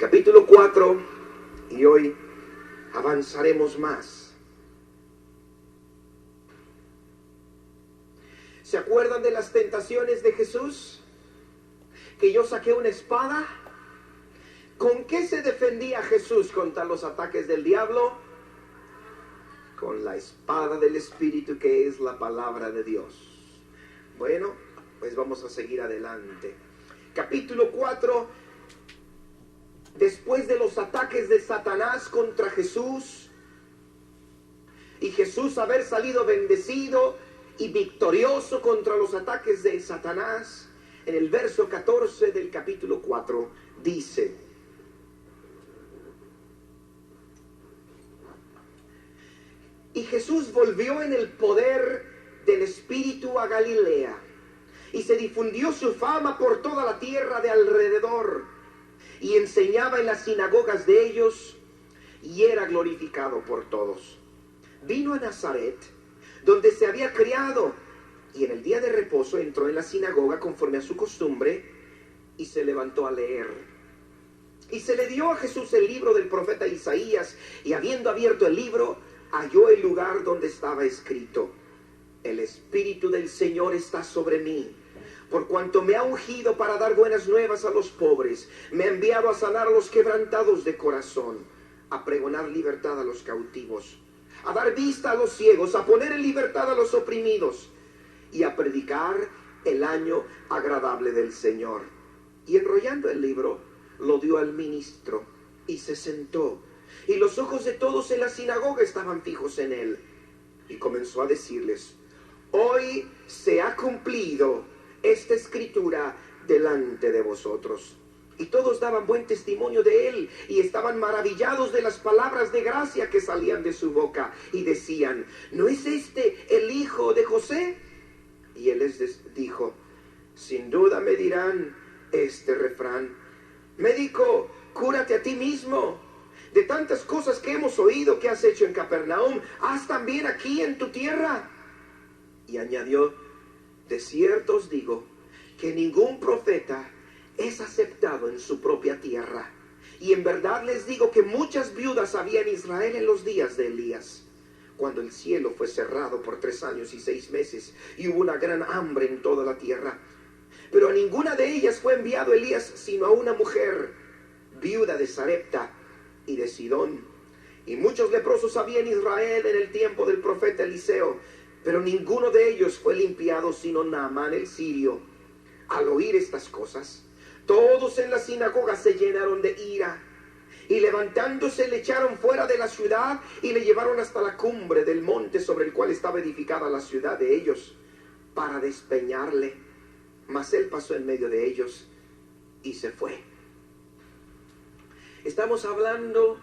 capítulo 4, y hoy avanzaremos más. ¿Se acuerdan de las tentaciones de Jesús? Que yo saqué una espada. ¿Con qué se defendía Jesús contra los ataques del diablo? Con la espada del Espíritu, que es la palabra de Dios. Bueno, pues vamos a seguir adelante. Capítulo 4. Después de los ataques de Satanás contra Jesús, y Jesús haber salido bendecido y victorioso contra los ataques de Satanás, en el verso 14 del capítulo 4 dice: y Jesús volvió en el poder del Espíritu a Galilea, y se difundió su fama por toda la tierra de alrededor, y enseñaba en las sinagogas de ellos, y era glorificado por todos. Vino a Nazaret, donde se había criado, y en el día de reposo entró en la sinagoga conforme a su costumbre, y se levantó a leer. Y se le dio a Jesús el libro del profeta Isaías, y habiendo abierto el libro, halló el lugar donde estaba escrito: el Espíritu del Señor está sobre mí, por cuanto me ha ungido para dar buenas nuevas a los pobres, me ha enviado a sanar a los quebrantados de corazón, a pregonar libertad a los cautivos, a dar vista a los ciegos, a poner en libertad a los oprimidos, y a predicar el año agradable del Señor. Y enrollando el libro, lo dio al ministro, y se sentó, y los ojos de todos en la sinagoga estaban fijos en él. Y comenzó a decirles: hoy se ha cumplido esta escritura delante de vosotros. Y todos daban buen testimonio de él, y estaban maravillados de las palabras de gracia que salían de su boca, y decían: ¿no es este el hijo de José? Y él les dijo: sin duda me dirán este refrán: médico, cúrate a ti mismo. De tantas cosas que hemos oído que has hecho en Capernaum, haz también aquí en tu tierra. Y añadió: de cierto os digo que ningún profeta es aceptado en su propia tierra. Y en verdad les digo que muchas viudas había en Israel en los días de Elías, cuando el cielo fue cerrado por 3 años y 6 meses, y hubo una gran hambre en toda la tierra. Pero a ninguna de ellas fue enviado Elías, sino a una mujer, viuda de Sarepta y de Sidón. Y muchos leprosos había en Israel en el tiempo del profeta Eliseo, pero ninguno de ellos fue limpiado, sino Naamán el sirio. Al oír estas cosas, todos en la sinagoga se llenaron de ira, y levantándose le echaron fuera de la ciudad, y le llevaron hasta la cumbre del monte sobre el cual estaba edificada la ciudad de ellos, para despeñarle. Mas él pasó en medio de ellos y se fue. Estamos hablando,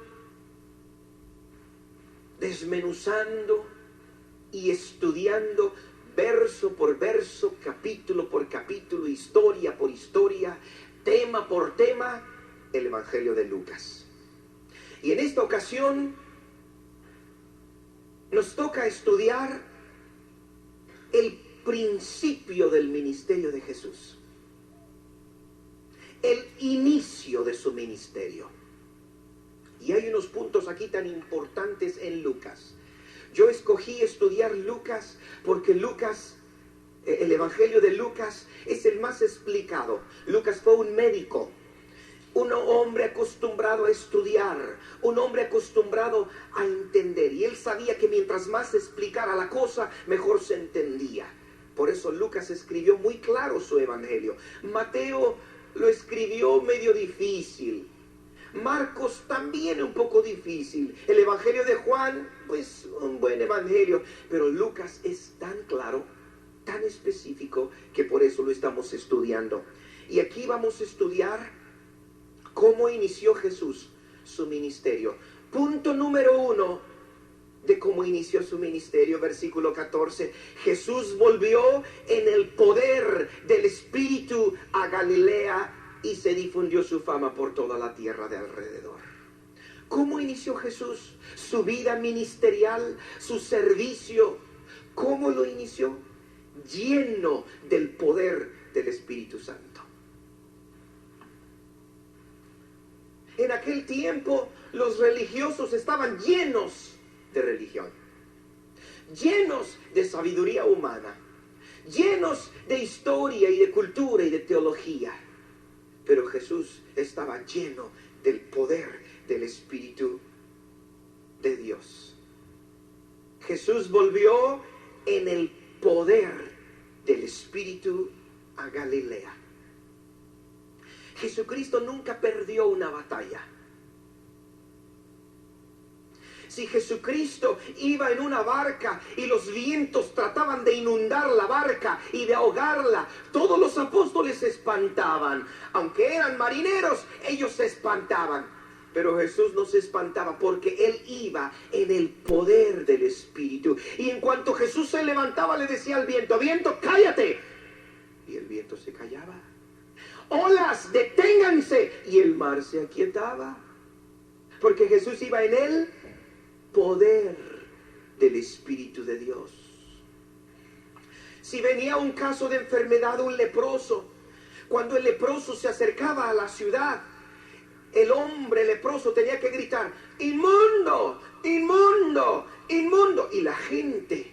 desmenuzando y estudiando verso por verso, capítulo por capítulo, historia por historia, tema por tema, el Evangelio de Lucas. Y en esta ocasión nos toca estudiar el principio del ministerio de Jesús, el inicio de su ministerio. Y hay unos puntos aquí tan importantes en Lucas. Yo escogí estudiar Lucas porque Lucas, el Evangelio de Lucas, es el más explicado. Lucas fue un médico, un hombre acostumbrado a estudiar, un hombre acostumbrado a entender. Y él sabía que mientras más se explicara la cosa, mejor se entendía. Por eso Lucas escribió muy claro su Evangelio. Mateo lo escribió medio difícil. Marcos también un poco difícil. El Evangelio de Juan, pues un buen evangelio. Pero Lucas es tan claro, tan específico, que por eso lo estamos estudiando. Y aquí vamos a estudiar cómo inició Jesús su ministerio. Punto número 1 de cómo inició su ministerio, versículo 14. Jesús volvió en el poder del Espíritu a Galilea, y se difundió su fama por toda la tierra de alrededor. ¿Cómo inició Jesús su vida ministerial, su servicio? ¿Cómo lo inició? Lleno del poder del Espíritu Santo. En aquel tiempo los religiosos estaban llenos de religión, llenos de sabiduría humana, llenos de historia y de cultura y de teología. Pero Jesús estaba lleno del poder del Espíritu de Dios. Jesús volvió en el poder del Espíritu a Galilea. Jesucristo nunca perdió una batalla. Si Jesucristo iba en una barca y los vientos trataban de inundar la barca y de ahogarla, todos los apóstoles se espantaban. Aunque eran marineros, ellos se espantaban. Pero Jesús no se espantaba porque Él iba en el poder del Espíritu. Y en cuanto Jesús se levantaba, le decía al viento: viento, cállate. Y el viento se callaba. Olas, deténganse. Y el mar se aquietaba. Porque Jesús iba en el poder del Espíritu de Dios. Si venía un caso de enfermedad, un leproso, cuando el leproso se acercaba a la ciudad, el hombre leproso tenía que gritar: inmundo, inmundo, inmundo. Y la gente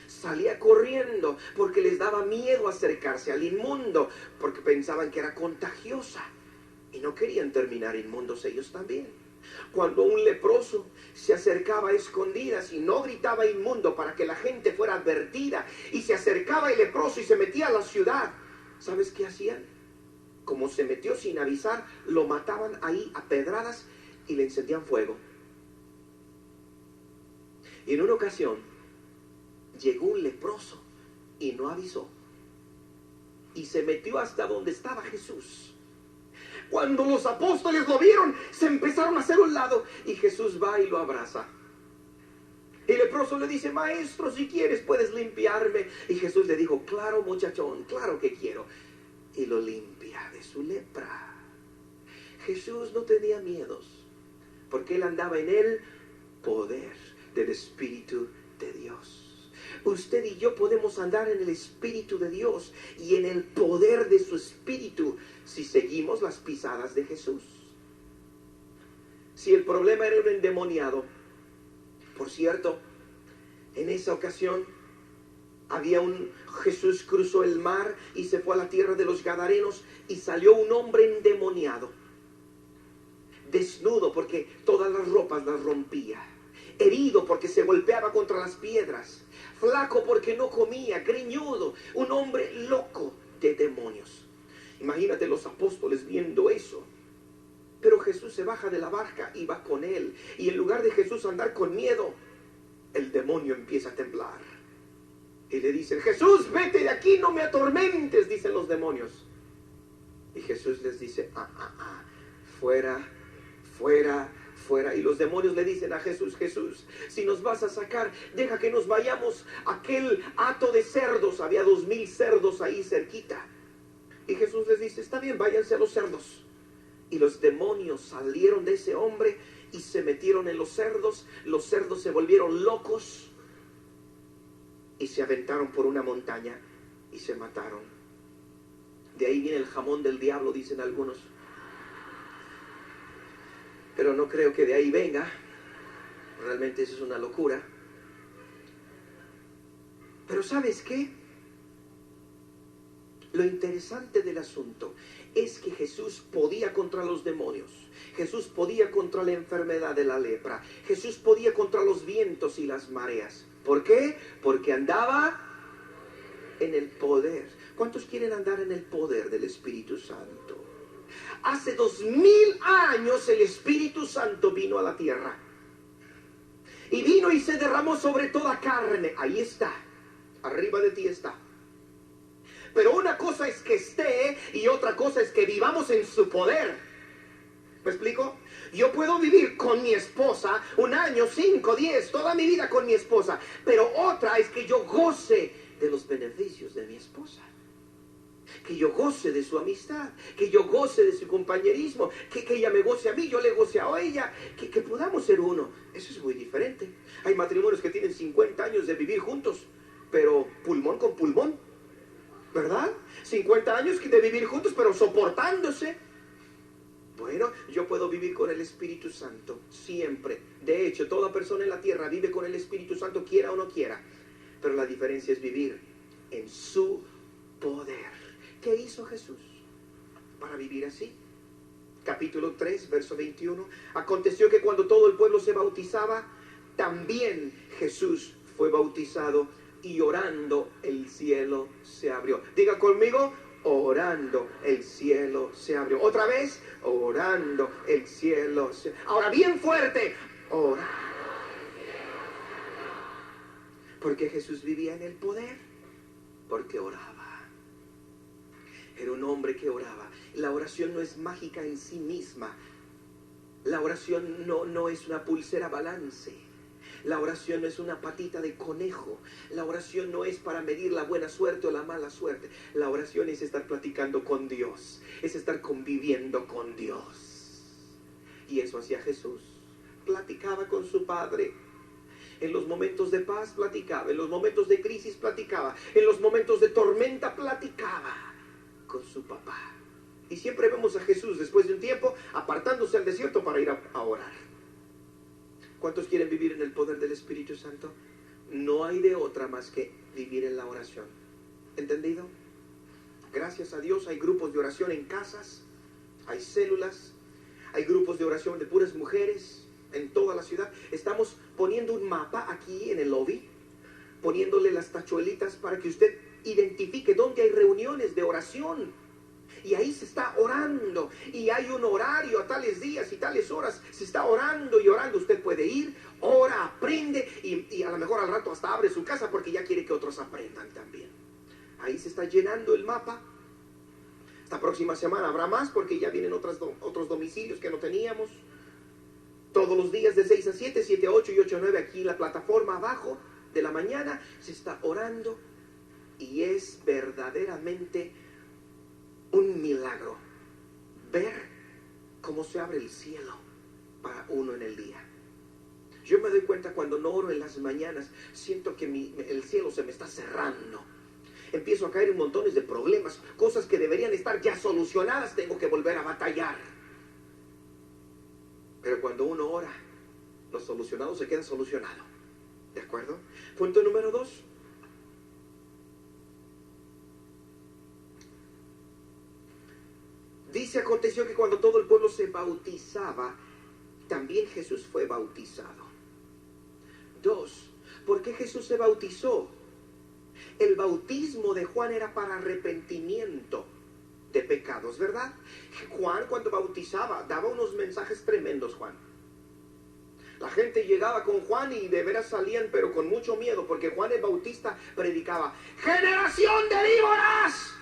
salía corriendo porque les daba miedo acercarse al inmundo, porque pensaban que era contagiosa y no querían terminar inmundos ellos también. Cuando un leproso se acercaba a escondidas y no gritaba inmundo para que la gente fuera advertida, y se acercaba el leproso y se metía a la ciudad, ¿sabes qué hacían? Como se metió sin avisar, lo mataban ahí a pedradas y le encendían fuego. Y en una ocasión llegó un leproso y no avisó, y se metió hasta donde estaba Jesús. Cuando los apóstoles lo vieron, se empezaron a hacer a un lado, y Jesús va y lo abraza. Y el leproso le dice: maestro, si quieres puedes limpiarme. Y Jesús le dijo: claro, muchachón, claro que quiero. Y lo limpia de su lepra. Jesús no tenía miedos, porque Él andaba en el poder del Espíritu de Dios. Usted y yo podemos andar en el Espíritu de Dios y en el poder de su Espíritu si seguimos las pisadas de Jesús. Si el problema era un endemoniado, por cierto, en esa ocasión Jesús cruzó el mar y se fue a la tierra de los Gadarenos, y salió un hombre endemoniado, desnudo porque todas las ropas las rompía, herido porque se golpeaba contra las piedras, flaco porque no comía, greñudo, un hombre loco de demonios. Imagínate los apóstoles viendo eso. Pero Jesús se baja de la barca y va con él, y en lugar de Jesús andar con miedo, el demonio empieza a temblar y le dicen: Jesús, vete de aquí, no me atormentes, dicen los demonios. Y Jesús les dice: fuera, fuera, fuera. Y los demonios le dicen a Jesús: Jesús, si nos vas a sacar, deja que nos vayamos a aquel hato de cerdos. Había 2000 cerdos ahí cerquita. Y Jesús les dice: está bien, váyanse a los cerdos. Y los demonios salieron de ese hombre y se metieron en los cerdos. Los cerdos se volvieron locos y se aventaron por una montaña y se mataron. De ahí viene el jamón del diablo, dicen algunos. Pero no creo que de ahí venga. Realmente eso es una locura. Pero ¿sabes qué? Lo interesante del asunto es que Jesús podía contra los demonios. Jesús podía contra la enfermedad de la lepra. Jesús podía contra los vientos y las mareas. ¿Por qué? Porque andaba en el poder. ¿Cuántos quieren andar en el poder del Espíritu Santo? Hace 2000 años el Espíritu Santo vino a la tierra. Y vino y se derramó sobre toda carne. Ahí está. Arriba de ti está. Pero una cosa es que esté y otra cosa es que vivamos en su poder. ¿Me explico? Yo puedo vivir con mi esposa 1 año, 5, 10, toda mi vida con mi esposa. Pero otra es que yo goce de los beneficios de mi esposa. Que yo goce de su amistad, que yo goce de su compañerismo, que ella me goce a mí, yo le goce a ella, que podamos ser uno. Eso es muy diferente. Hay matrimonios que tienen 50 años de vivir juntos, pero pulmón con pulmón, ¿verdad? 50 años de vivir juntos, pero soportándose. Bueno, yo puedo vivir con el Espíritu Santo siempre. De hecho, toda persona en la tierra vive con el Espíritu Santo, quiera o no quiera. Pero la diferencia es vivir en su poder. ¿Qué hizo Jesús para vivir así? Capítulo 3, verso 21. Aconteció que cuando todo el pueblo se bautizaba, también Jesús fue bautizado, y orando el cielo se abrió. Diga conmigo, orando el cielo se abrió. Otra vez, orando el cielo se abrió. Ahora bien fuerte, orando. Porque Jesús vivía en el poder, porque oraba. Era un hombre que oraba. La oración no es mágica en sí misma. La oración no es una pulsera balance. La oración no es una patita de conejo. La oración no es para medir la buena suerte o la mala suerte. La oración es estar platicando con Dios. Es estar conviviendo con Dios. Y eso hacía Jesús. Platicaba con su Padre. En los momentos de paz platicaba. En los momentos de crisis platicaba. En los momentos de tormenta platicaba con su papá. Y siempre vemos a Jesús después de un tiempo apartándose al desierto para ir a orar. ¿Cuántos quieren vivir en el poder del Espíritu Santo? No hay de otra más que vivir en la oración. ¿Entendido? Gracias a Dios hay grupos de oración en casas, hay células, hay grupos de oración de puras mujeres en toda la ciudad. Estamos poniendo un mapa aquí en el lobby, poniéndole las tachuelitas para que usted identifique dónde hay reuniones de oración. Y ahí se está orando, y hay un horario a tales días y tales horas, se está orando y orando. Usted puede ir, ora, aprende, y a lo mejor al rato hasta abre su casa porque ya quiere que otros aprendan también. Ahí se está llenando el mapa. Esta próxima semana habrá más porque ya vienen otros domicilios que no teníamos. Todos los días de 6 a 7, 7 a 8 y 8 a 9 aquí en la plataforma abajo de la mañana se está orando, y es verdaderamente un milagro ver cómo se abre el cielo para uno en el día. Yo me doy cuenta cuando no oro en las mañanas, siento que el cielo se me está cerrando. Empiezo a caer en montones de problemas, cosas que deberían estar ya solucionadas, tengo que volver a batallar. Pero cuando uno ora, lo solucionado se queda solucionado. ¿De acuerdo? Punto número 2. Dice, aconteció que cuando todo el pueblo se bautizaba, también Jesús fue bautizado. 2. ¿Por qué Jesús se bautizó? El bautismo de Juan era para arrepentimiento de pecados, ¿verdad? Juan, cuando bautizaba, daba unos mensajes tremendos, Juan. La gente llegaba con Juan y de veras salían, pero con mucho miedo, porque Juan el Bautista predicaba: ¡generación de víboras!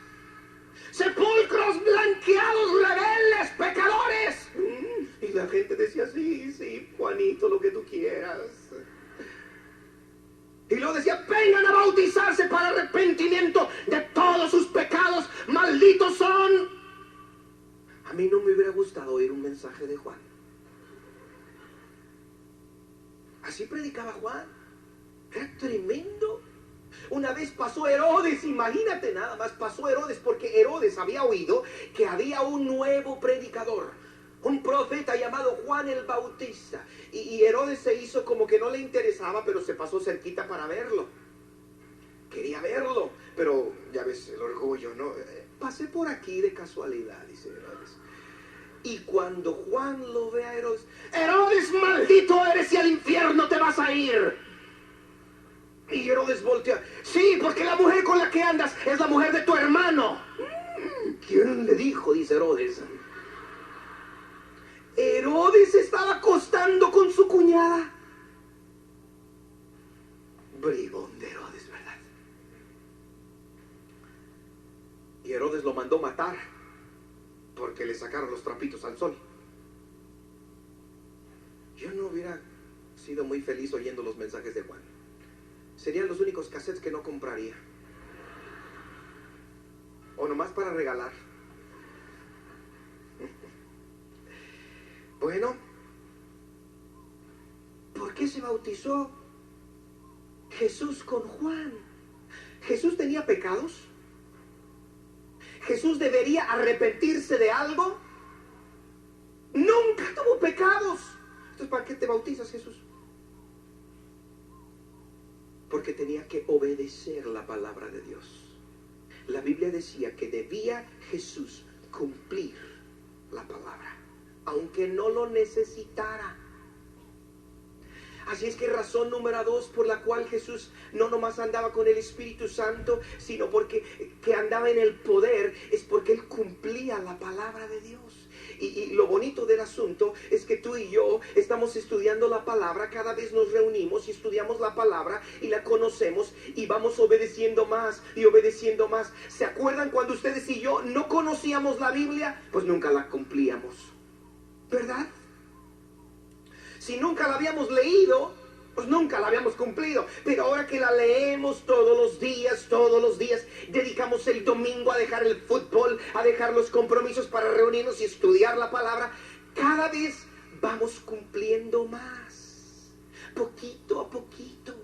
¡Sepulcros blanqueados, rebeldes, pecadores! Y la gente decía: sí, Juanito, lo que tú quieras. Y luego decía: vengan a bautizarse para arrepentimiento de todos sus pecados, malditos son. A mí no me hubiera gustado oír un mensaje de Juan. Así predicaba Juan. Era tremendo. Una vez pasó Herodes, imagínate nada más, pasó Herodes porque Herodes había oído que había un nuevo predicador, un profeta llamado Juan el Bautista. Y Herodes se hizo como que no le interesaba, pero se pasó cerquita para verlo. Quería verlo, pero ya ves el orgullo, ¿no? Pasé por aquí de casualidad, dice Herodes. Y cuando Juan lo ve a Herodes: Herodes, maldito eres y al infierno te vas a ir. Y Herodes voltea: sí, porque la mujer con la que andas es la mujer de tu hermano. ¿Quién le dijo? Dice Herodes. Herodes estaba acostando con su cuñada. Bribón de Herodes, ¿verdad? Y Herodes lo mandó matar porque le sacaron los trapitos al sol. Yo no hubiera sido muy feliz oyendo los mensajes de Juan. Serían los únicos cassettes que no compraría. O nomás para regalar. Bueno, ¿por qué se bautizó Jesús con Juan? ¿Jesús tenía pecados? ¿Jesús debería arrepentirse de algo? Nunca tuvo pecados. Entonces, ¿para qué te bautizas, Jesús? Porque tenía que obedecer la palabra de Dios. La Biblia decía que debía Jesús cumplir la palabra, aunque no lo necesitara. Así es que razón número 2 por la cual Jesús no nomás andaba con el Espíritu Santo, sino porque que andaba en el poder, es porque Él cumplía la palabra de Dios. Y lo bonito del asunto es que tú y yo estamos estudiando la palabra, cada vez nos reunimos y estudiamos la palabra y la conocemos y vamos obedeciendo más y obedeciendo más. ¿Se acuerdan cuando ustedes y yo no conocíamos la Biblia? Pues nunca la cumplíamos, ¿verdad? Si nunca la habíamos leído, pues nunca la habíamos cumplido. Pero ahora que la leemos todos los días, dedicamos el domingo a dejar el fútbol, a dejar los compromisos para reunirnos y estudiar la palabra, cada vez vamos cumpliendo más, poquito a poquito.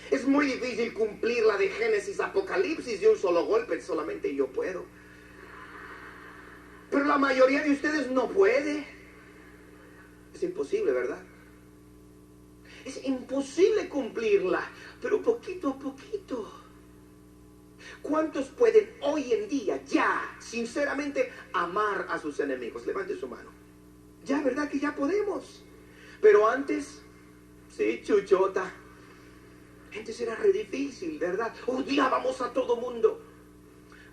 Es muy difícil cumplir la de Génesis, Apocalipsis de un solo golpe, solamente yo puedo. Pero la mayoría de ustedes no puede. Es imposible, ¿verdad? Es imposible cumplirla, pero poquito a poquito. ¿Cuántos pueden hoy en día ya, sinceramente, amar a sus enemigos? Levante su mano. Ya, ¿verdad que ya podemos? Pero antes, sí, chuchota. Antes era re difícil, ¿verdad? Odiábamos a todo mundo.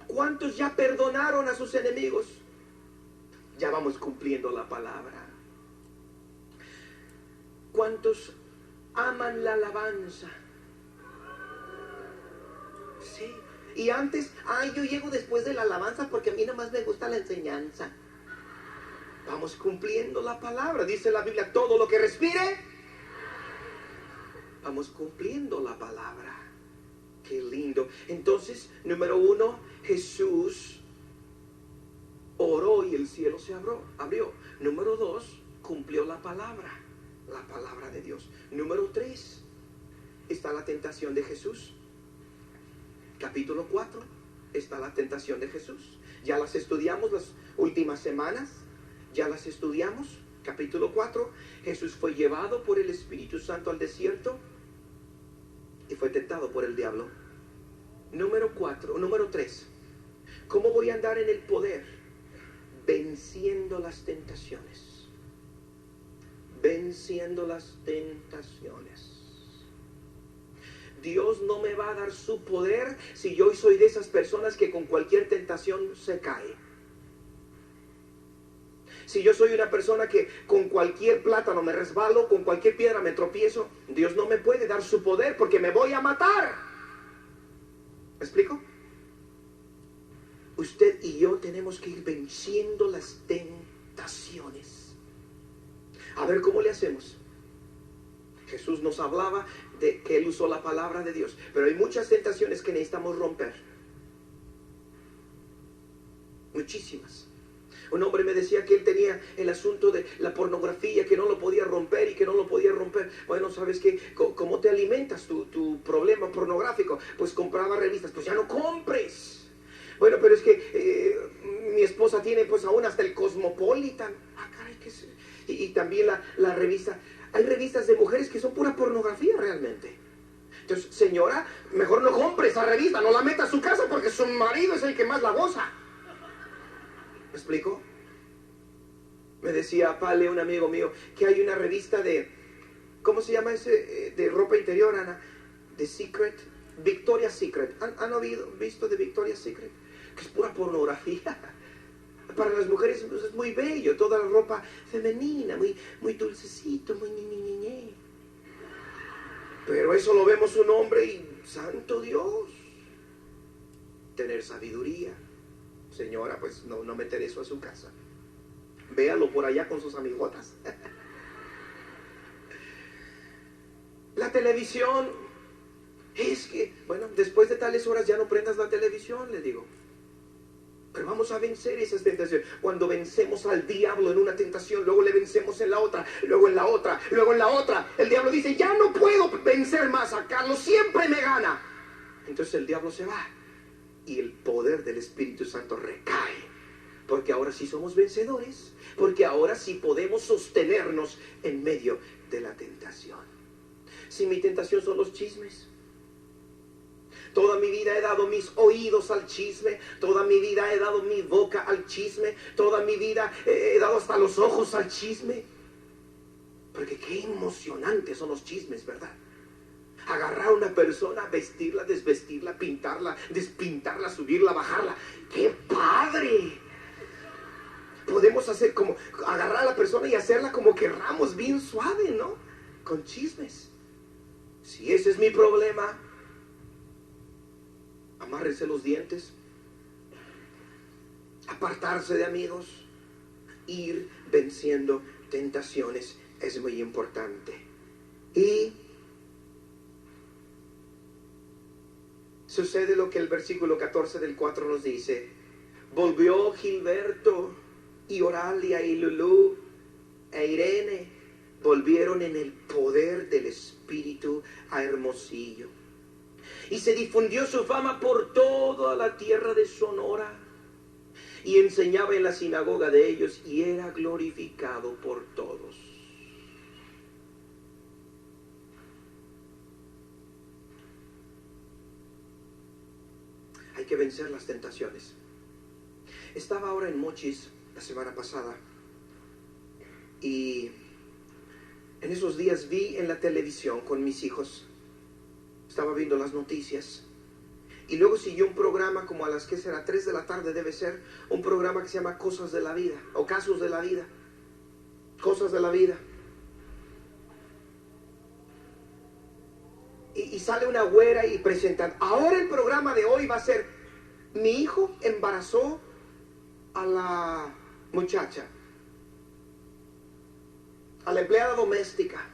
¿Cuántos ya perdonaron a sus enemigos? Ya vamos cumpliendo la palabra. ¿Cuántos aman la alabanza? Sí. Y antes, yo llego después de la alabanza porque a mí nomás me gusta la enseñanza. Vamos cumpliendo la palabra. Dice la Biblia, todo lo que respire. Vamos cumpliendo la palabra. Qué lindo. Entonces, número 1, Jesús oró y el cielo se abrió. Número 2, cumplió la palabra de Dios. Número 3, está la tentación de Jesús. Capítulo 4, está la tentación de Jesús. Ya las estudiamos las últimas semanas. Ya las estudiamos. Capítulo 4, Jesús fue llevado por el Espíritu Santo al desierto y fue tentado por el diablo. Número 3, ¿cómo voy a andar en el poder? Venciendo las tentaciones. Venciendo las tentaciones. Dios no me va a dar su poder si yo soy de esas personas que con cualquier tentación se cae. Si yo soy una persona que con cualquier plátano me resbalo, con cualquier piedra me tropiezo, Dios no me puede dar su poder porque me voy a matar. ¿Me explico? Usted y yo tenemos que ir venciendo las tentaciones. A ver cómo le hacemos. Jesús nos hablaba de que Él usó la palabra de Dios, pero hay muchas tentaciones que necesitamos romper. Muchísimas. Un hombre me decía que él tenía el asunto de la pornografía, que no lo podía romper y que no lo podía romper. Bueno, ¿sabes qué? ¿Cómo te alimentas tu problema pornográfico? Pues compraba revistas. Pues ya no compres. Bueno, pero es que mi esposa tiene pues aún hasta el Cosmopolitan. Caray, ¿qué es? Y también la revista. Hay revistas de mujeres que son pura pornografía realmente. Entonces, señora, mejor no compre esa revista, no la meta a su casa porque su marido es el que más la goza. ¿Me explico? Me decía Pale, un amigo mío, que hay una revista de, ¿cómo se llama ese? De ropa interior, Ana. The Secret, Victoria's Secret. ¿Han visto de Victoria's Secret? Que es pura pornografía. Para las mujeres pues, es muy bello, toda la ropa femenina, muy dulcecito, muy ñe. Pero eso lo vemos un hombre y, santo Dios, tener sabiduría. Señora, pues no meter eso a su casa. Véalo por allá con sus amigotas. La televisión, es que, bueno, después de tales horas ya no prendas la televisión, le digo. Pero vamos a vencer esas tentaciones. Cuando vencemos al diablo en una tentación, luego le vencemos en la otra, luego en la otra, luego en la otra. El diablo dice, ya no puedo vencer más a Carlos, siempre me gana. Entonces el diablo se va y el poder del Espíritu Santo recae Porque ahora sí somos vencedores, porque ahora sí podemos sostenernos en medio de la tentación. Si mi tentación son los chismes, toda mi vida he dado mis oídos al chisme, toda mi vida he dado mi boca al chisme, toda mi vida he dado hasta los ojos al chisme. Porque qué emocionantes son los chismes, ¿verdad? Agarrar a una persona, vestirla, desvestirla, pintarla, despintarla, subirla, bajarla. ¡Qué padre! Podemos hacer como, agarrar a la persona y hacerla como querramos, bien suave, ¿no? Con chismes. Si ese es mi problema, amárrese los dientes, apartarse de amigos, ir venciendo tentaciones es muy importante. Y sucede lo que el versículo 14 del 4 nos dice. Volvió Gilberto y Oralia y Lulú e Irene, volvieron en el poder del Espíritu a Hermosillo. Y se difundió su fama por toda la tierra de Sonora. Y enseñaba en la sinagoga de ellos y era glorificado por todos. Hay que vencer las tentaciones. Estaba ahora en Mochis la semana pasada y en esos días vi en la televisión con mis hijos, estaba viendo las noticias y luego siguió un programa como a las 3 de la tarde debe ser, un programa que se llama Cosas de la Vida o Casos de la Vida, Cosas de la Vida. Y sale una güera y presentan, ahora el programa de hoy va a ser, mi hijo embarazó a la muchacha, a la empleada doméstica.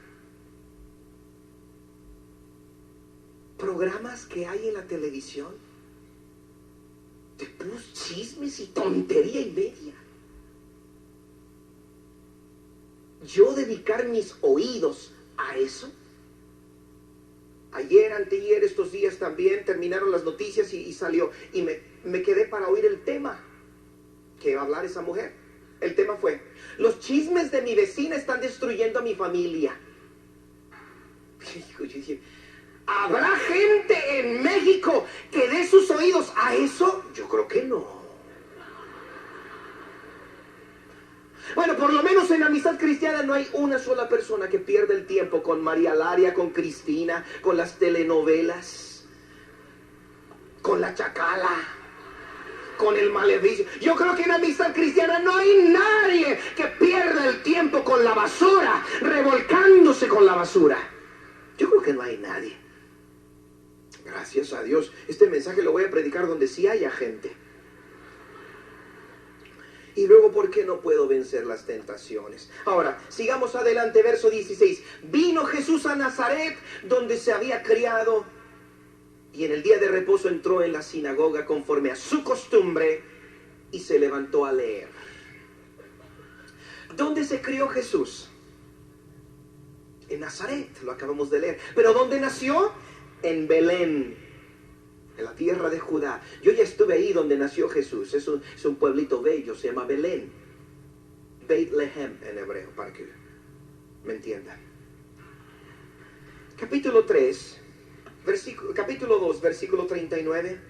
Programas que hay en la televisión de puros chismes y tontería y media. Yo dedicar mis oídos a eso. Ayer, anteayer, estos días también terminaron las noticias y salió. Y me quedé para oír el tema que va a hablar esa mujer. El tema fue, los chismes de mi vecina están destruyendo a mi familia. Yo dije, ¿habrá gente en México que dé sus oídos a eso? Yo creo que no. Bueno, por lo menos en Amistad Cristiana no hay una sola persona que pierda el tiempo con María Laria, con Cristina, con las telenovelas, con la chacala, con el maleficio. Yo creo que en Amistad Cristiana no hay nadie que pierda el tiempo con la basura, revolcándose con la basura. Yo creo que no hay nadie. Gracias a Dios. Este mensaje lo voy a predicar donde sí haya gente. Y luego, ¿por qué no puedo vencer las tentaciones? Ahora, sigamos adelante, verso 16. Vino Jesús a Nazaret, donde se había criado, y en el día de reposo entró en la sinagoga conforme a su costumbre, y se levantó a leer. ¿Dónde se crió Jesús? En Nazaret, lo acabamos de leer. ¿Pero dónde nació? En Belén, en la tierra de Judá. Yo ya estuve ahí donde nació Jesús. Es un pueblito bello, se llama Belén. Bethlehem en hebreo, para que me entiendan. Capítulo 2, versículo 39.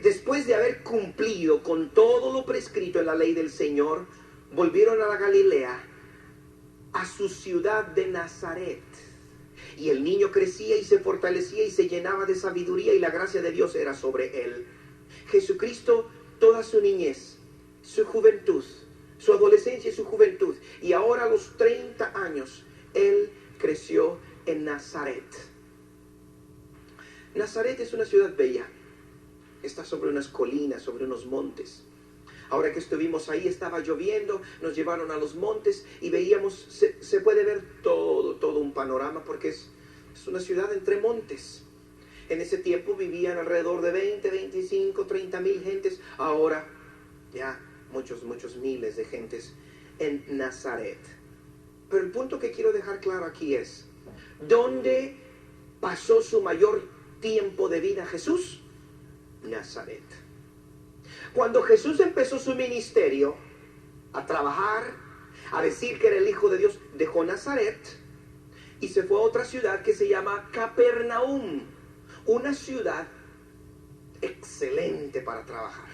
Después de haber cumplido con todo lo prescrito en la ley del Señor, volvieron a la Galilea, a su ciudad de Nazaret. Y el niño crecía y se fortalecía y se llenaba de sabiduría y la gracia de Dios era sobre él. Jesucristo, toda su niñez, su juventud, su adolescencia y su juventud, y ahora a los 30 años, él creció en Nazaret. Nazaret es una ciudad bella. Está sobre unas colinas, sobre unos montes. Ahora que estuvimos ahí, estaba lloviendo, nos llevaron a los montes y veíamos, se puede ver todo un panorama porque es una ciudad entre montes. En ese tiempo vivían alrededor de 20, 25, 30 mil gentes. Ahora ya muchos miles de gentes en Nazaret. Pero el punto que quiero dejar claro aquí es, ¿dónde pasó su mayor tiempo de vida Jesús? Nazaret. Cuando Jesús empezó su ministerio, a trabajar, a decir que era el Hijo de Dios, dejó Nazaret y se fue a otra ciudad que se llama Capernaum, una ciudad excelente para trabajar.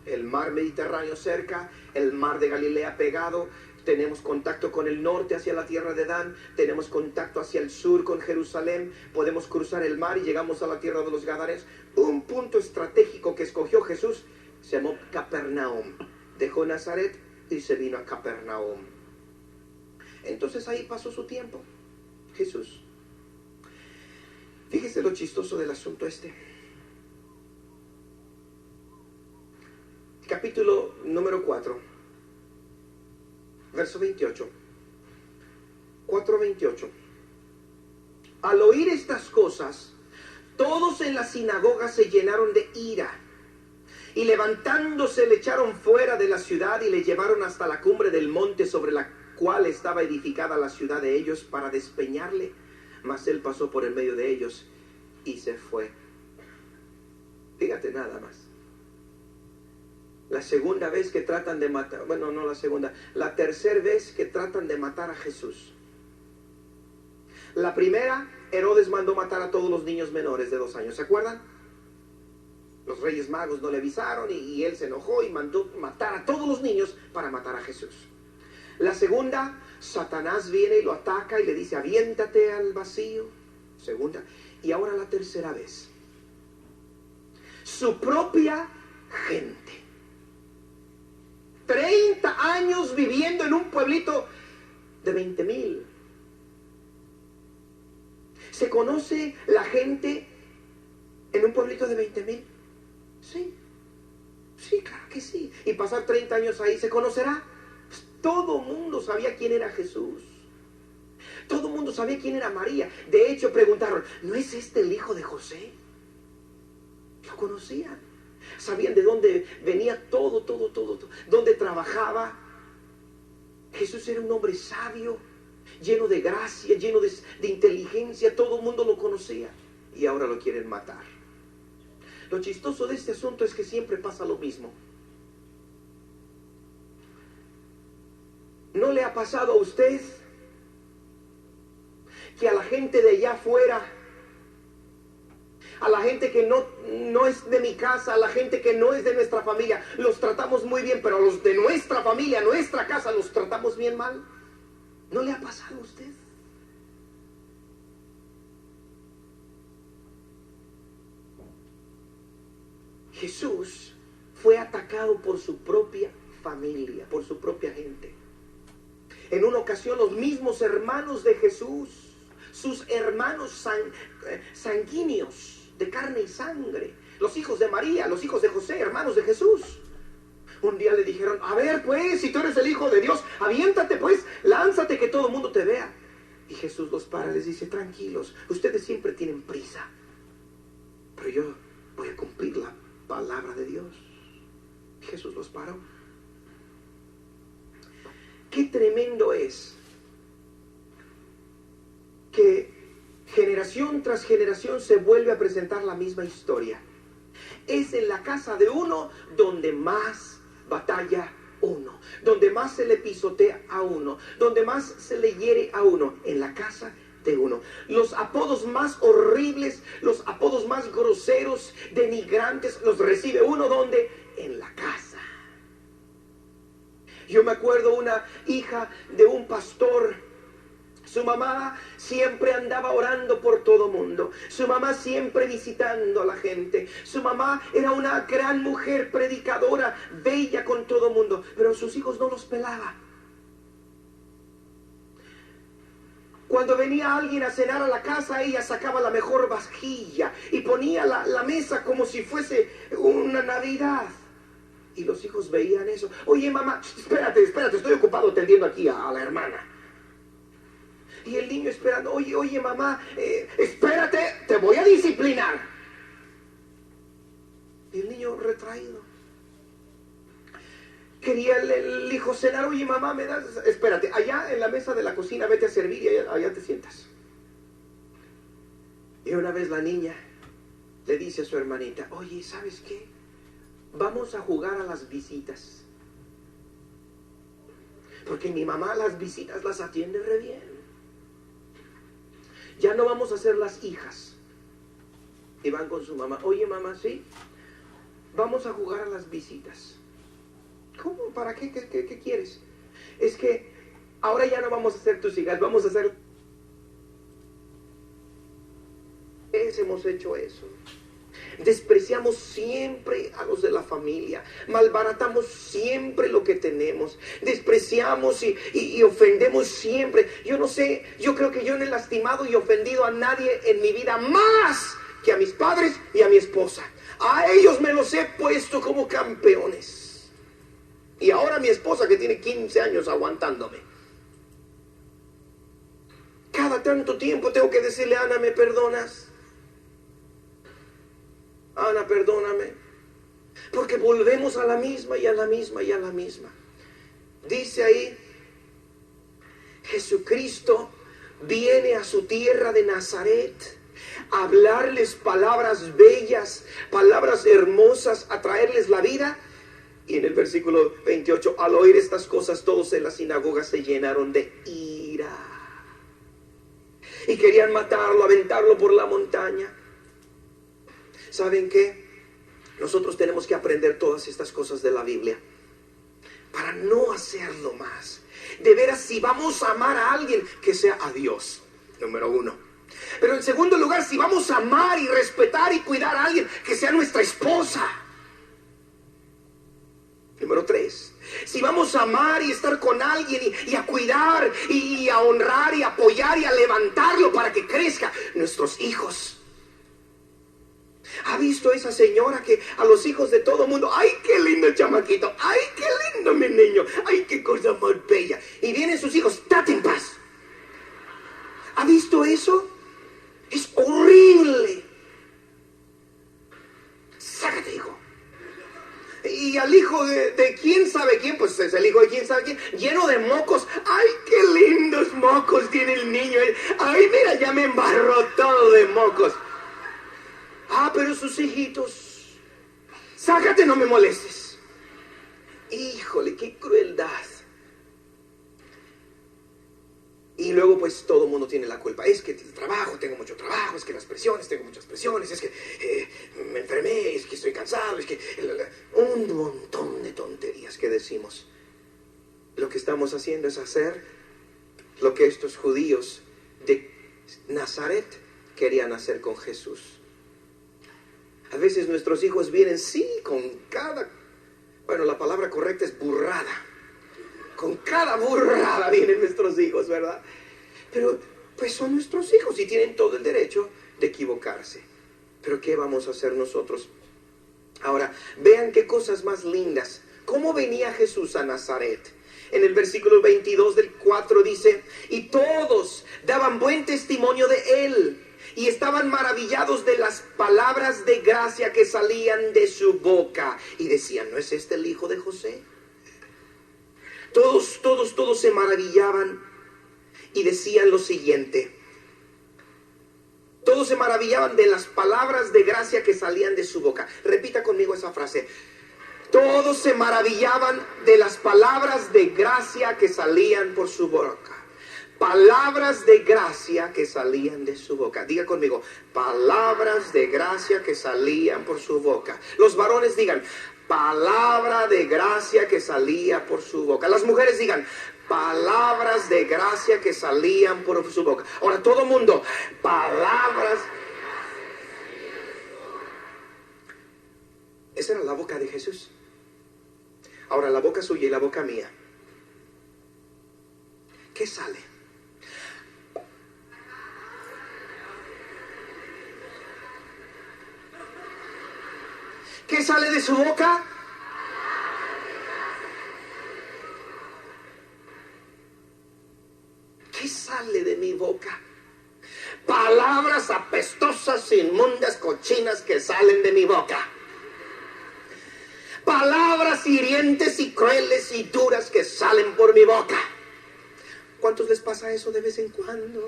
El mar Mediterráneo cerca, el mar de Galilea pegado, tenemos contacto con el norte hacia la tierra de Dan, tenemos contacto hacia el sur con Jerusalén, podemos cruzar el mar y llegamos a la tierra de los Gadarenos. Un punto estratégico que escogió Jesús se llamó Capernaum. Dejó Nazaret y se vino a Capernaum. Entonces ahí pasó su tiempo Jesús. Fíjese lo chistoso del asunto este. Capítulo número 4, verso 28. 4:28. Al oír estas cosas, todos en la sinagoga se llenaron de ira, y levantándose le echaron fuera de la ciudad y le llevaron hasta la cumbre del monte sobre la cual estaba edificada la ciudad de ellos para despeñarle. Mas él pasó por el medio de ellos y se fue. Fíjate nada más. La segunda vez que tratan de matar, bueno, no la segunda, la tercera vez que tratan de matar a Jesús. La primera, Herodes mandó matar a todos los niños menores de 2 años, ¿se acuerdan? Los reyes magos no le avisaron y él se enojó y mandó matar a todos los niños para matar a Jesús. La segunda, Satanás viene y lo ataca y le dice, aviéntate al vacío. Segunda. Y ahora la tercera vez. Su propia gente. 30 años viviendo en un pueblito de 20,000. ¿Se conoce la gente en un pueblito de 20,000? Sí. Sí, claro que sí. Y pasar 30 años ahí, ¿se conocerá? Pues todo el mundo sabía quién era Jesús. Todo el mundo sabía quién era María. De hecho, preguntaron, ¿no es este el hijo de José? Lo conocían. Sabían de dónde venía todo, dónde trabajaba. Jesús era un hombre sabio, lleno de gracia, lleno de inteligencia. Todo el mundo lo conocía. Y ahora lo quieren matar. Lo chistoso de este asunto es que siempre pasa lo mismo. ¿No le ha pasado a usted que a la gente de allá afuera, a la gente que no es de mi casa, a la gente que no es de nuestra familia, los tratamos muy bien, pero a los de nuestra familia, nuestra casa, los tratamos bien mal? ¿No le ha pasado a usted? Jesús fue atacado por su propia familia, por su propia gente. En una ocasión los mismos hermanos de Jesús, sus hermanos sanguíneos, de carne y sangre, los hijos de María, los hijos de José, hermanos de Jesús, un día le dijeron, a ver pues, si tú eres el Hijo de Dios, aviéntate pues, lánzate que todo el mundo te vea. Y Jesús los para, les dice, tranquilos, ustedes siempre tienen prisa, pero yo voy a cumplir la palabra de Dios. Y Jesús los paró. Qué tremendo es que generación tras generación se vuelve a presentar la misma historia. Es en la casa de uno donde más batalla uno, donde más se le pisotea a uno, donde más se le hiere a uno, en la casa de uno. Los apodos más horribles, los apodos más groseros, denigrantes, los recibe uno, ¿dónde? En la casa. Yo me acuerdo una hija de un pastor. Su mamá siempre andaba orando por todo mundo. Su mamá siempre visitando a la gente. Su mamá era una gran mujer predicadora, bella con todo mundo, pero sus hijos no los pelaba. Cuando venía alguien a cenar a la casa, ella sacaba la mejor vajilla y ponía la mesa como si fuese una Navidad. Y los hijos veían eso. Oye, mamá, espérate, estoy ocupado atendiendo aquí a la hermana. Y el niño esperando, oye, mamá, espérate, te voy a disciplinar. Y el niño retraído. Quería el hijo cenar, oye, mamá, me das, espérate, allá en la mesa de la cocina, vete a servir y allá te sientas. Y una vez la niña le dice a su hermanita, oye, ¿sabes qué? vamos a jugar a las visitas. Porque mi mamá las visitas las atiende re bien. Ya no vamos a ser las hijas. Y van con su mamá. Oye, mamá, ¿sí? Vamos a jugar a las visitas. ¿Cómo? ¿Para qué? ¿Qué quieres? Es que ahora ya no vamos a ser tus hijas, vamos a ser... Hemos hecho eso. Despreciamos siempre a los de la familia, malbaratamos siempre lo que tenemos, despreciamos y ofendemos siempre. Yo no sé, yo creo que yo no he lastimado y ofendido a nadie en mi vida más que a mis padres y a mi esposa. A ellos me los he puesto como campeones. Y ahora mi esposa, que tiene 15 años aguantándome. Cada tanto tiempo tengo que decirle: Ana, ¿me perdonas? Ana, perdóname. Porque volvemos a la misma y a la misma y a la misma. Dice ahí, Jesucristo viene a su tierra de Nazaret a hablarles palabras bellas, palabras hermosas, a traerles la vida. Y en el versículo 28, al oír estas cosas, todos en la sinagoga se llenaron de ira. Y querían matarlo, aventarlo por la montaña. ¿Saben qué? Nosotros tenemos que aprender todas estas cosas de la Biblia para no hacerlo más. De veras, si vamos a amar a alguien, que sea a Dios, número uno. Pero en segundo lugar, si vamos a amar y respetar y cuidar a alguien, que sea nuestra esposa. Número 3, si vamos a amar y estar con alguien y a cuidar y a honrar y a apoyar y a levantarlo para que crezca, nuestros hijos. ¿Ha visto esa señora que a los hijos de todo mundo, ay, qué lindo el chamaquito, ay, qué lindo mi niño, ay, qué cosa más bella? Y vienen sus hijos, date en paz. ¿Ha visto eso? Es horrible. Sácate, hijo. Y al hijo de quién sabe quién, pues es el hijo de quién sabe quién, lleno de mocos. Ay, qué lindos mocos tiene el niño. Ay, mira, ya me embarró todo de mocos. Ah, pero sus hijitos, sácate, no me molestes. Híjole, qué crueldad. Y luego pues todo el mundo tiene la culpa. Es que el trabajo, tengo mucho trabajo, es que las presiones, tengo muchas presiones, es que me enfermé, es que estoy cansado, es que... Un montón de tonterías que decimos. Lo que estamos haciendo es hacer lo que estos judíos de Nazaret querían hacer con Jesús. A veces nuestros hijos vienen, sí, con cada... Bueno, la palabra correcta es burrada. Con cada burrada vienen nuestros hijos, ¿verdad? Pero pues son nuestros hijos y tienen todo el derecho de equivocarse. Pero ¿qué vamos a hacer nosotros? Ahora, vean qué cosas más lindas. ¿Cómo venía Jesús a Nazaret? En el versículo 22 del 4 dice, y todos daban buen testimonio de él, y estaban maravillados de las palabras de gracia que salían de su boca. Y decían, ¿no es este el hijo de José? Todos se maravillaban y decían lo siguiente. Todos se maravillaban de las palabras de gracia que salían de su boca. Repita conmigo esa frase. Todos se maravillaban de las palabras de gracia que salían por su boca. Palabras de gracia que salían de su boca. Diga conmigo, palabras de gracia que salían por su boca. Los varones digan, palabra de gracia que salía por su boca. Las mujeres digan, palabras de gracia que salían por su boca. Ahora todo mundo, palabras. Esa era la boca de Jesús. Ahora la boca suya y la boca mía. ¿Qué sale? ¿Qué sale de su boca? ¿Qué sale de mi boca? Palabras apestosas, inmundas, cochinas que salen de mi boca. Palabras hirientes y crueles y duras que salen por mi boca. ¿Cuántos les pasa eso de vez en cuando?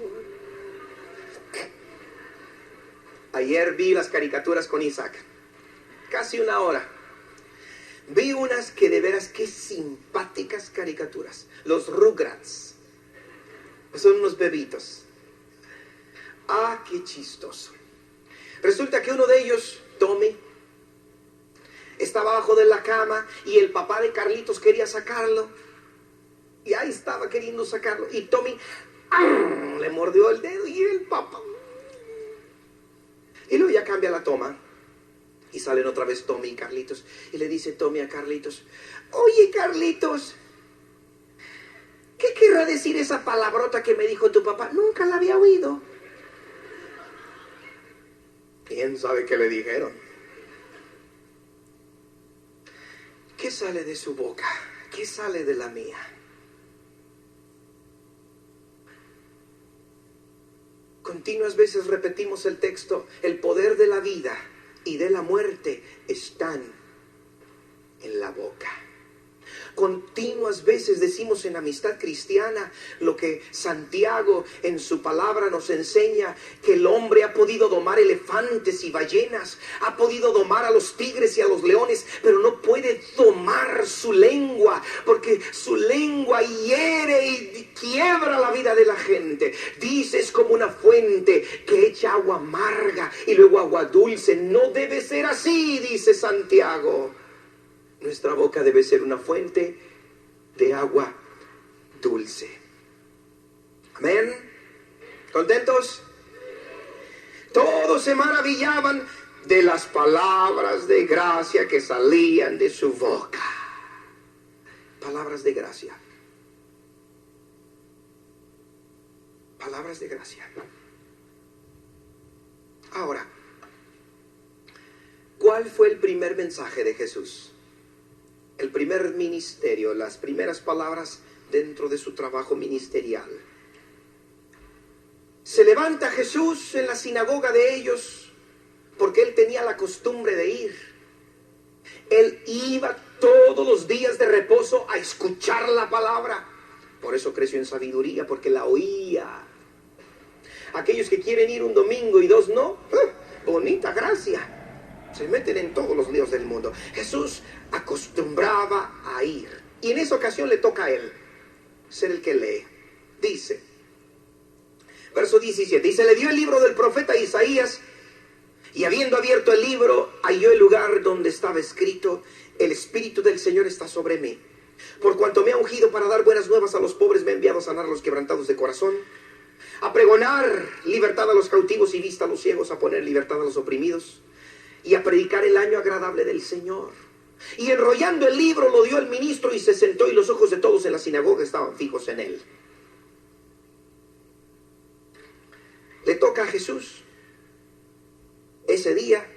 Ayer vi las caricaturas con Isaac. Casi una hora. Vi unas que de veras, qué simpáticas caricaturas. Los Rugrats. Son unos bebitos. Ah, qué chistoso. Resulta que uno de ellos, Tommy, estaba abajo de la cama y el papá de Carlitos quería sacarlo. Y ahí estaba queriendo sacarlo. Y Tommy le mordió el dedo y el papá. Y luego ya cambia la toma. Y salen otra vez Tommy y Carlitos. Y le dice Tommy a Carlitos: oye, Carlitos, ¿qué querrá decir esa palabrota que me dijo tu papá? Nunca la había oído. ¿Quién sabe qué le dijeron? ¿Qué sale de su boca? ¿Qué sale de la mía? Continuas veces repetimos el texto: el poder de la vida y de la muerte están en la boca. Continuas veces decimos en Amistad Cristiana lo que Santiago en su palabra nos enseña, que el hombre ha podido domar elefantes y ballenas, ha podido domar a los tigres y a los leones, pero no puede domar su lengua, porque su lengua hiere y quiebra la vida de la gente. Dice, es como una fuente que echa agua amarga y luego agua dulce. No debe ser así, dice Santiago. Nuestra boca debe ser una fuente de agua dulce. Amén. ¿Contentos? Todos se maravillaban de las palabras de gracia que salían de su boca. Palabras de gracia. Palabras de gracia. Ahora, ¿cuál fue el primer mensaje de Jesús? El primer ministerio, las primeras palabras dentro de su trabajo ministerial. Se levanta Jesús en la sinagoga de ellos, porque él tenía la costumbre de ir. Él iba todos los días de reposo a escuchar la palabra. Por eso creció en sabiduría, porque la oía. Aquellos que quieren ir un domingo y dos no, bonita gracia. Se meten en todos los líos del mundo. Jesús acostumbraba a ir. Y en esa ocasión le toca a él ser el que lee. Dice, verso 17, y se le dio el libro del profeta Isaías, y habiendo abierto el libro, halló el lugar donde estaba escrito: el Espíritu del Señor está sobre mí, por cuanto me ha ungido para dar buenas nuevas a los pobres, me ha enviado a sanar a los quebrantados de corazón, a pregonar libertad a los cautivos y vista a los ciegos, a poner libertad a los oprimidos, y a predicar el año agradable del Señor. Y enrollando el libro lo dio al ministro y se sentó, y los ojos de todos en la sinagoga estaban fijos en él. Le toca a Jesús ese día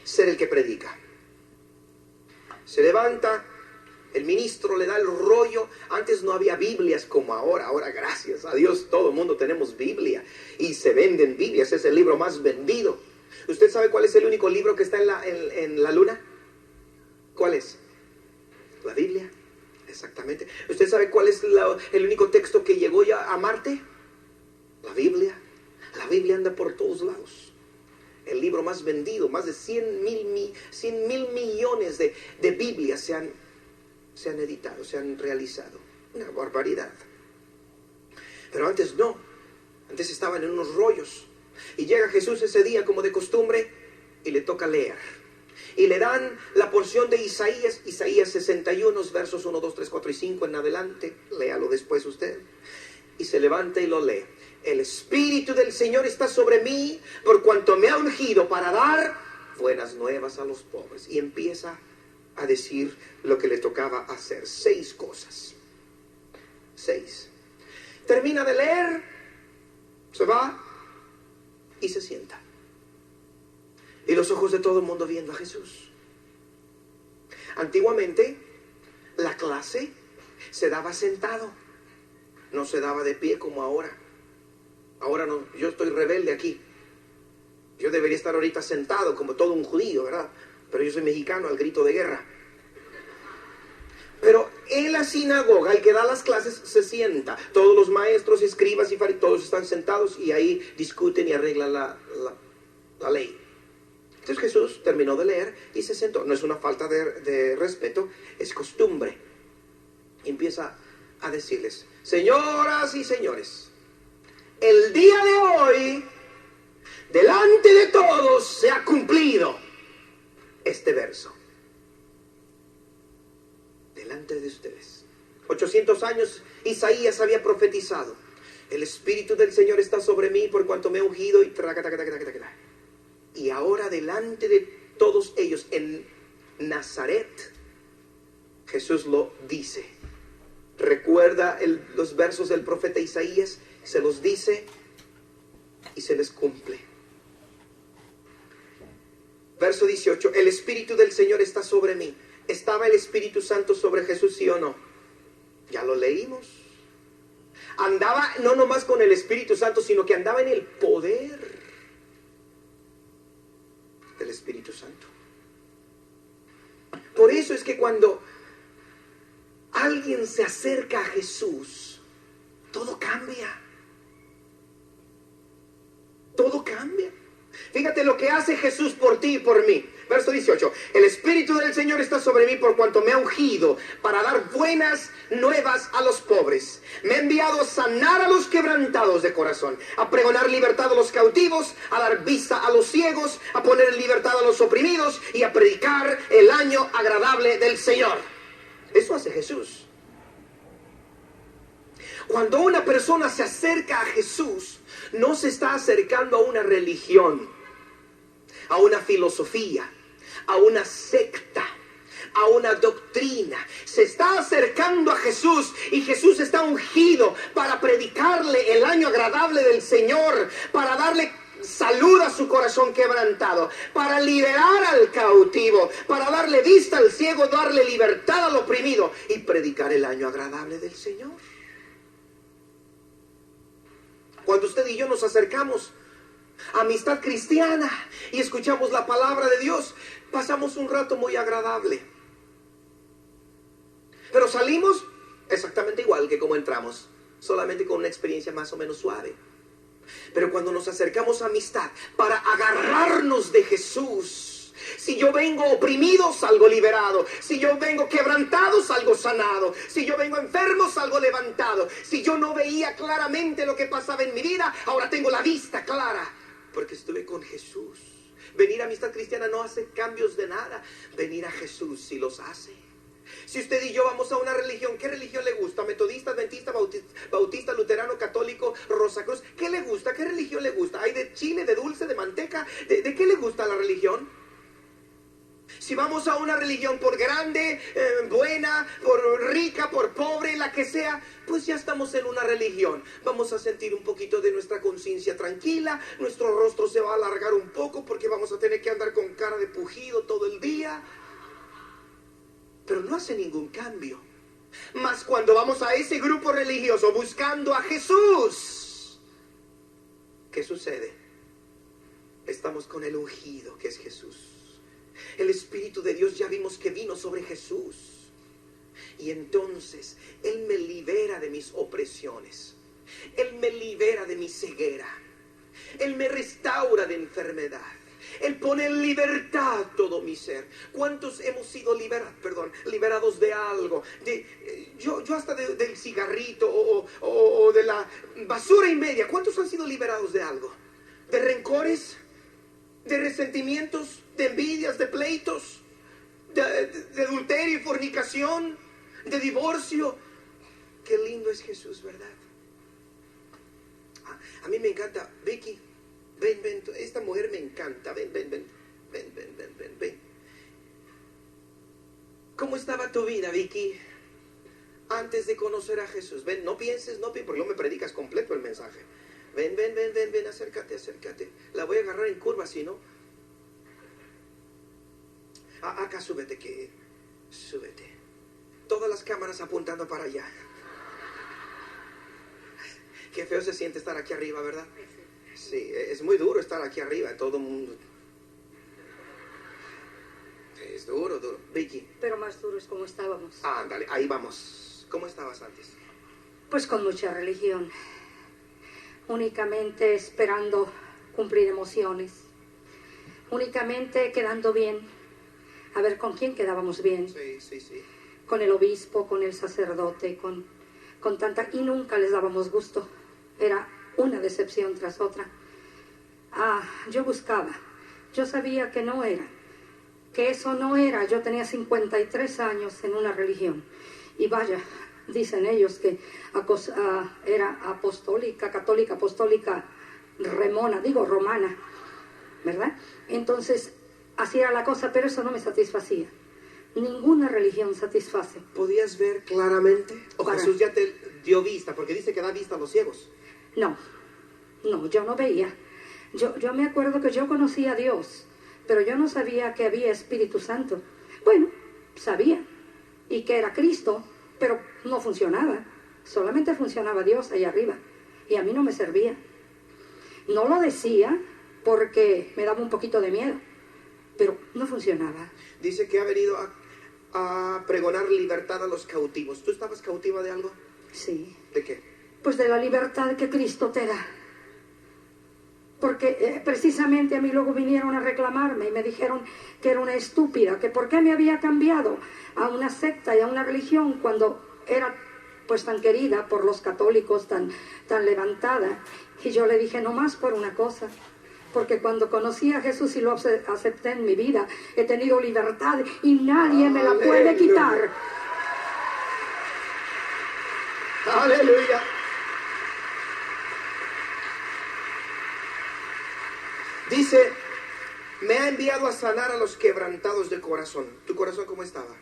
ser el que predica. Se levanta, el ministro le da el rollo. Antes no había Biblias como ahora. Ahora, gracias a Dios, todo el mundo tenemos Biblia y se venden Biblias. Es el libro más vendido. ¿Usted sabe cuál es el único libro que está en la luna? ¿Cuál es? La Biblia. Exactamente. ¿Usted sabe cuál es el único texto que llegó ya a Marte? La Biblia. La Biblia anda por todos lados. El libro más vendido, más de 100 mil millones de Biblias se han editado, se han realizado. Una barbaridad. Pero antes no. Antes estaban en unos rollos. Y llega Jesús ese día como de costumbre y le toca leer. Y le dan la porción de Isaías 61, versos 1, 2, 3, 4 y 5 en adelante. Léalo después usted. Y se levanta y lo lee. El Espíritu del Señor está sobre mí, por cuanto me ha ungido para dar buenas nuevas a los pobres. Y empieza a decir lo que le tocaba hacer. 6 cosas. 6. Termina de leer, se va y se sienta. Y los ojos de todo el mundo viendo a Jesús. Antiguamente, la clase se daba sentado. No se daba de pie como ahora. Ahora no, yo estoy rebelde aquí. Yo debería estar ahorita sentado como todo un judío, ¿verdad? Pero yo soy mexicano al grito de guerra. Pero en la sinagoga, el que da las clases se sienta. Todos los maestros, escribas y fariseos, todos están sentados y ahí discuten y arreglan la ley. Entonces Jesús terminó de leer y se sentó. No es una falta de respeto, es costumbre. Y empieza a decirles: señoras y señores, el día de hoy, delante de todos, se ha cumplido este verso. Delante de ustedes. 800 años Isaías había profetizado: el Espíritu del Señor está sobre mí por cuanto me ha ungido y ahora delante de todos ellos en Nazaret, Jesús lo dice. Recuerda los versos del profeta Isaías, se los dice y se les cumple. Verso 18, el Espíritu del Señor está sobre mí. ¿Estaba el Espíritu Santo sobre Jesús, sí o no? Ya lo leímos. Andaba no nomás con el Espíritu Santo, sino que andaba en el poder del Espíritu Santo. Por eso es que cuando alguien se acerca a Jesús, todo cambia. Todo cambia. Fíjate lo que hace Jesús por ti y por mí. Verso 18. El Espíritu del Señor está sobre mí por cuanto me ha ungido para dar buenas nuevas a los pobres. Me ha enviado a sanar a los quebrantados de corazón, a pregonar libertad a los cautivos, a dar vista a los ciegos, a poner en libertad a los oprimidos y a predicar el año agradable del Señor. Eso hace Jesús. Cuando una persona se acerca a Jesús, no se está acercando a una religión, a una filosofía, a una secta, a una doctrina. Se está acercando a Jesús y Jesús está ungido para predicarle el año agradable del Señor, para darle salud a su corazón quebrantado, para liberar al cautivo, para darle vista al ciego, darle libertad al oprimido y predicar el año agradable del Señor. Cuando usted y yo nos acercamos a Amistad Cristiana y escuchamos la palabra de Dios, pasamos un rato muy agradable. Pero salimos exactamente igual que como entramos, solamente con una experiencia más o menos suave. Pero cuando nos acercamos a Amistad para agarrarnos de Jesús, si yo vengo oprimido, salgo liberado. Si yo vengo quebrantado, salgo sanado. Si yo vengo enfermo, salgo levantado. Si yo no veía claramente lo que pasaba en mi vida, ahora tengo la vista clara, porque estuve con Jesús. Venir a Amistad Cristiana no hace cambios de nada. Venir a Jesús sí los hace. Si usted y yo vamos a una religión, ¿qué religión le gusta? ¿Metodista, adventista, bautista, luterano, católico, Rosacruz? ¿Qué le gusta? ¿Qué religión le gusta? ¿Hay de chile, de dulce, de manteca? ¿De qué le gusta la religión? Si vamos a una religión, por grande, buena, por rica, por pobre, la que sea, pues ya estamos en una religión. Vamos a sentir un poquito de nuestra conciencia tranquila, nuestro rostro se va a alargar un poco porque vamos a tener que andar con cara de pujido todo el día. Pero no hace ningún cambio. Mas cuando vamos a ese grupo religioso buscando a Jesús, ¿qué sucede? Estamos con el ungido que es Jesús. El Espíritu de Dios ya vimos que vino sobre Jesús. Y entonces Él me libera de mis opresiones. Él me libera de mi ceguera. Él me restaura de enfermedad. Él pone en libertad todo mi ser. ¿Cuántos hemos sido liberados de algo? Yo hasta del cigarrito o de la basura y media. ¿Cuántos han sido liberados de algo? ¿De rencores? ¿De resentimientos? ¿De envidias? ¿De pleitos? ¿De adulterio y fornicación? ¿De divorcio? Qué lindo es Jesús, ¿verdad? A mí me encanta. Vicky, ven, esta mujer me encanta. Ven. ¿Cómo estaba tu vida, Vicky, antes de conocer a Jesús? Ven, no pienses, porque no me predicas completo el mensaje. Ven, acércate. La voy a agarrar en curva, si no. Acá súbete. Todas las cámaras apuntando para allá. Qué feo se siente estar aquí arriba, ¿verdad? Sí, es muy duro estar aquí arriba, todo el mundo. Es duro. Vicky. Pero más duro es como estábamos. Ándale, ahí vamos. ¿Cómo estabas antes? Pues con mucha religión. Únicamente esperando cumplir emociones. únicamente quedando bien. A ver, ¿con quién quedábamos bien? Sí. Con el obispo, con el sacerdote, con tanta... Y nunca les dábamos gusto. Era una decepción tras otra. Yo buscaba. Yo sabía que no era. Que eso no era. Yo tenía 53 años en una religión. Y vaya, dicen ellos que era apostólica, católica, apostólica, romana, ¿verdad? Entonces, así era la cosa, pero eso no me satisfacía. Ninguna religión satisface. ¿Podías ver claramente? ¿O Jesús ya te dio vista? Porque dice que da vista a los ciegos. No, yo no veía. Yo me acuerdo que yo conocía a Dios, pero yo no sabía que había Espíritu Santo. Bueno, sabía, y que era Cristo, pero no funcionaba. Solamente funcionaba Dios allá arriba, y a mí no me servía. No lo decía porque me daba un poquito de miedo, pero no funcionaba. Dice que ha venido a pregonar libertad a los cautivos. ¿Tú estabas cautiva de algo? Sí. ¿De qué? Pues de la libertad que Cristo te da. Porque precisamente a mí luego vinieron a reclamarme y me dijeron que era una estúpida, que por qué me había cambiado a una secta y a una religión cuando era pues tan querida por los católicos, tan levantada. Y yo le dije, no más por una cosa, porque cuando conocí a Jesús y lo acepté en mi vida, he tenido libertad y nadie me la puede quitar. ¡Aleluya! Dice, me ha enviado a sanar a los quebrantados de corazón. ¿Tu corazón cómo estaba?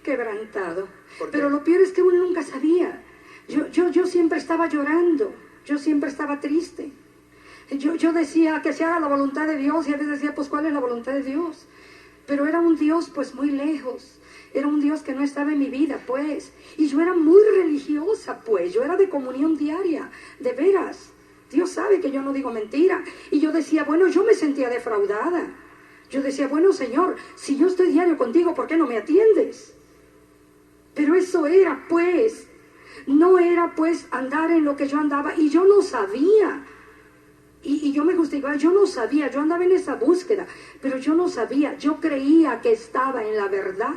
Quebrantado. Pero lo peor es que uno nunca sabía. Yo siempre estaba llorando. Yo siempre estaba triste. Yo decía que se haga la voluntad de Dios, y a veces decía, pues ¿cuál es la voluntad de Dios? Pero era un Dios pues muy lejos. Era un Dios que no estaba en mi vida, pues. Y yo era muy religiosa, pues. Yo era de comunión diaria, de veras. Dios sabe que yo no digo mentira. Y yo decía, bueno, yo me sentía defraudada. Yo decía, bueno, Señor, si yo estoy diario contigo, ¿por qué no me atiendes? Pero eso era, pues, no era, pues, andar en lo que yo andaba. Y yo no sabía. Y yo me justificaba, yo no sabía. Yo andaba en esa búsqueda, pero yo no sabía. Yo creía que estaba en la verdad.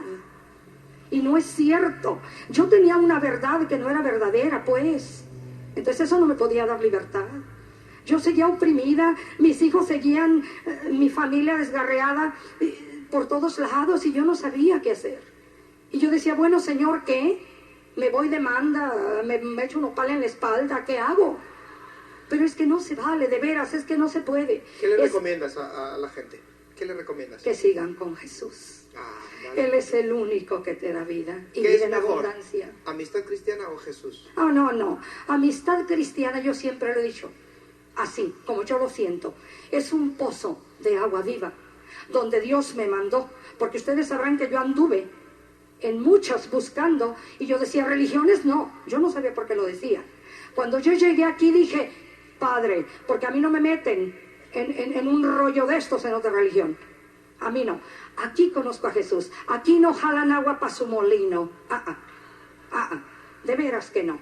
Y no es cierto. Yo tenía una verdad que no era verdadera, pues. Entonces eso no me podía dar libertad. Yo seguía oprimida, mis hijos seguían, mi familia desgarreada por todos lados, y yo no sabía qué hacer. Y yo decía, bueno, Señor, ¿qué? Me voy de manda, me echo un nopal en la espalda, ¿qué hago? Pero es que no se vale, de veras, es que no se puede. ¿Qué le recomiendas a la gente? ¿Qué le recomiendas? Que sigan con Jesús. Vale. Él es el único que te da vida y vida en abundancia. ¿Amistad cristiana o Jesús? No. Amistad cristiana, yo siempre lo he dicho, así como yo lo siento, es un pozo de agua viva donde Dios me mandó, porque ustedes sabrán que yo anduve en muchas buscando, y yo decía, religiones no, yo no sabía por qué lo decía. Cuando yo llegué aquí dije, Padre, porque a mí no me meten en un rollo de estos en otra religión. A mí no. Aquí conozco a Jesús. Aquí no jalan agua para su molino. De veras que no.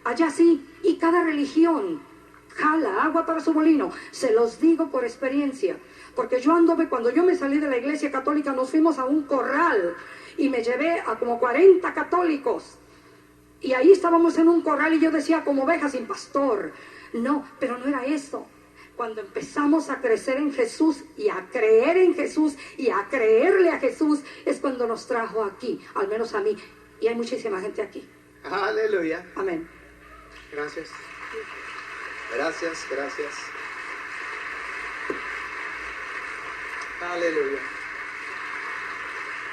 Allá sí. Y cada religión jala agua para su molino. Se los digo por experiencia. Porque yo anduve, cuando yo me salí de la iglesia católica, nos fuimos a un corral. Y me llevé a como 40 católicos. Y ahí estábamos en un corral y yo decía, como ovejas sin pastor. No, pero no era eso. Cuando empezamos a crecer en Jesús y a creer en Jesús y a creerle a Jesús, es cuando nos trajo aquí, al menos a mí. Y hay muchísima gente aquí. Aleluya. Amén. Gracias. Aleluya.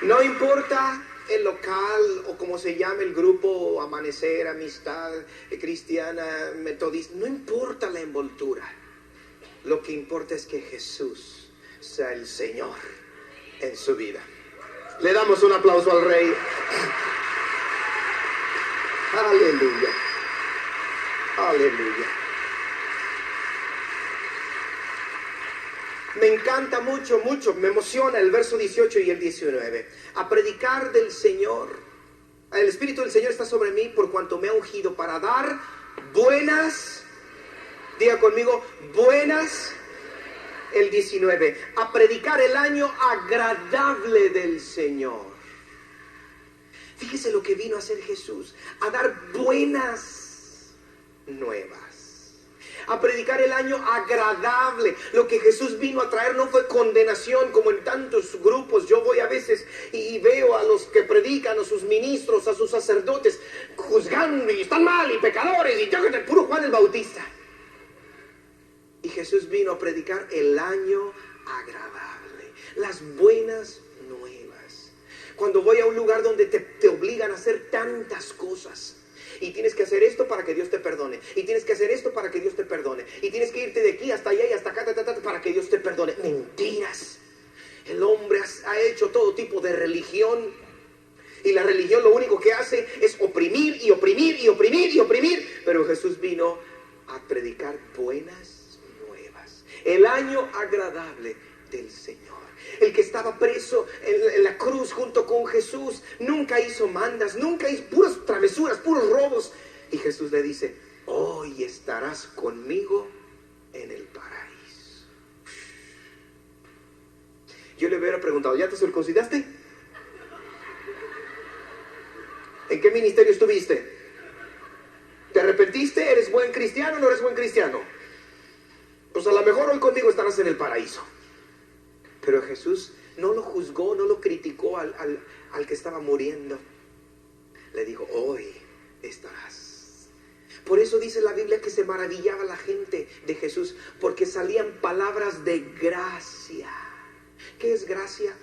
No importa el local o como se llame el grupo, Amanecer, Amistad Cristiana, Metodista, no importa la envoltura. Lo que importa es que Jesús sea el Señor en su vida. Le damos un aplauso al Rey. Aleluya. Me encanta mucho, me emociona el verso 18 y el 19. A predicar del Señor. El Espíritu del Señor está sobre mí por cuanto me ha ungido para dar buenas, diga conmigo, buenas el 19, a predicar el año agradable del Señor. Fíjese lo que vino a hacer Jesús, a dar buenas nuevas. A predicar el año agradable. Lo que Jesús vino a traer no fue condenación como en tantos grupos. Yo voy a veces y veo a los que predican, a sus ministros, a sus sacerdotes, juzgando y están mal y pecadores y puro Juan el Bautista. Y Jesús vino a predicar el año agradable, las buenas nuevas. Cuando voy a un lugar donde te obligan a hacer tantas cosas, y tienes que hacer esto para que Dios te perdone, y tienes que hacer esto para que Dios te perdone, y tienes que irte de aquí hasta allá y hasta acá para que Dios te perdone. Mentiras. El hombre ha hecho todo tipo de religión, y la religión lo único que hace es oprimir y oprimir y oprimir y oprimir. Pero Jesús vino a predicar buenas nuevas, el año agradable del Señor. El que estaba preso en la cruz junto con Jesús nunca hizo mandas, nunca hizo puras travesuras, puros robos. Y Jesús le dice: hoy estarás conmigo en el paraíso. Yo le hubiera preguntado: ¿ya te circuncidaste? ¿En qué ministerio estuviste? ¿Te arrepentiste? ¿Eres buen cristiano o no eres buen cristiano? Pues a lo mejor hoy conmigo estarás en el paraíso. Pero Jesús no lo juzgó, no lo criticó al que estaba muriendo. Le dijo: hoy estarás. Por eso dice la Biblia que se maravillaba la gente de Jesús, porque salían palabras de gracia. ¿Qué es gracia?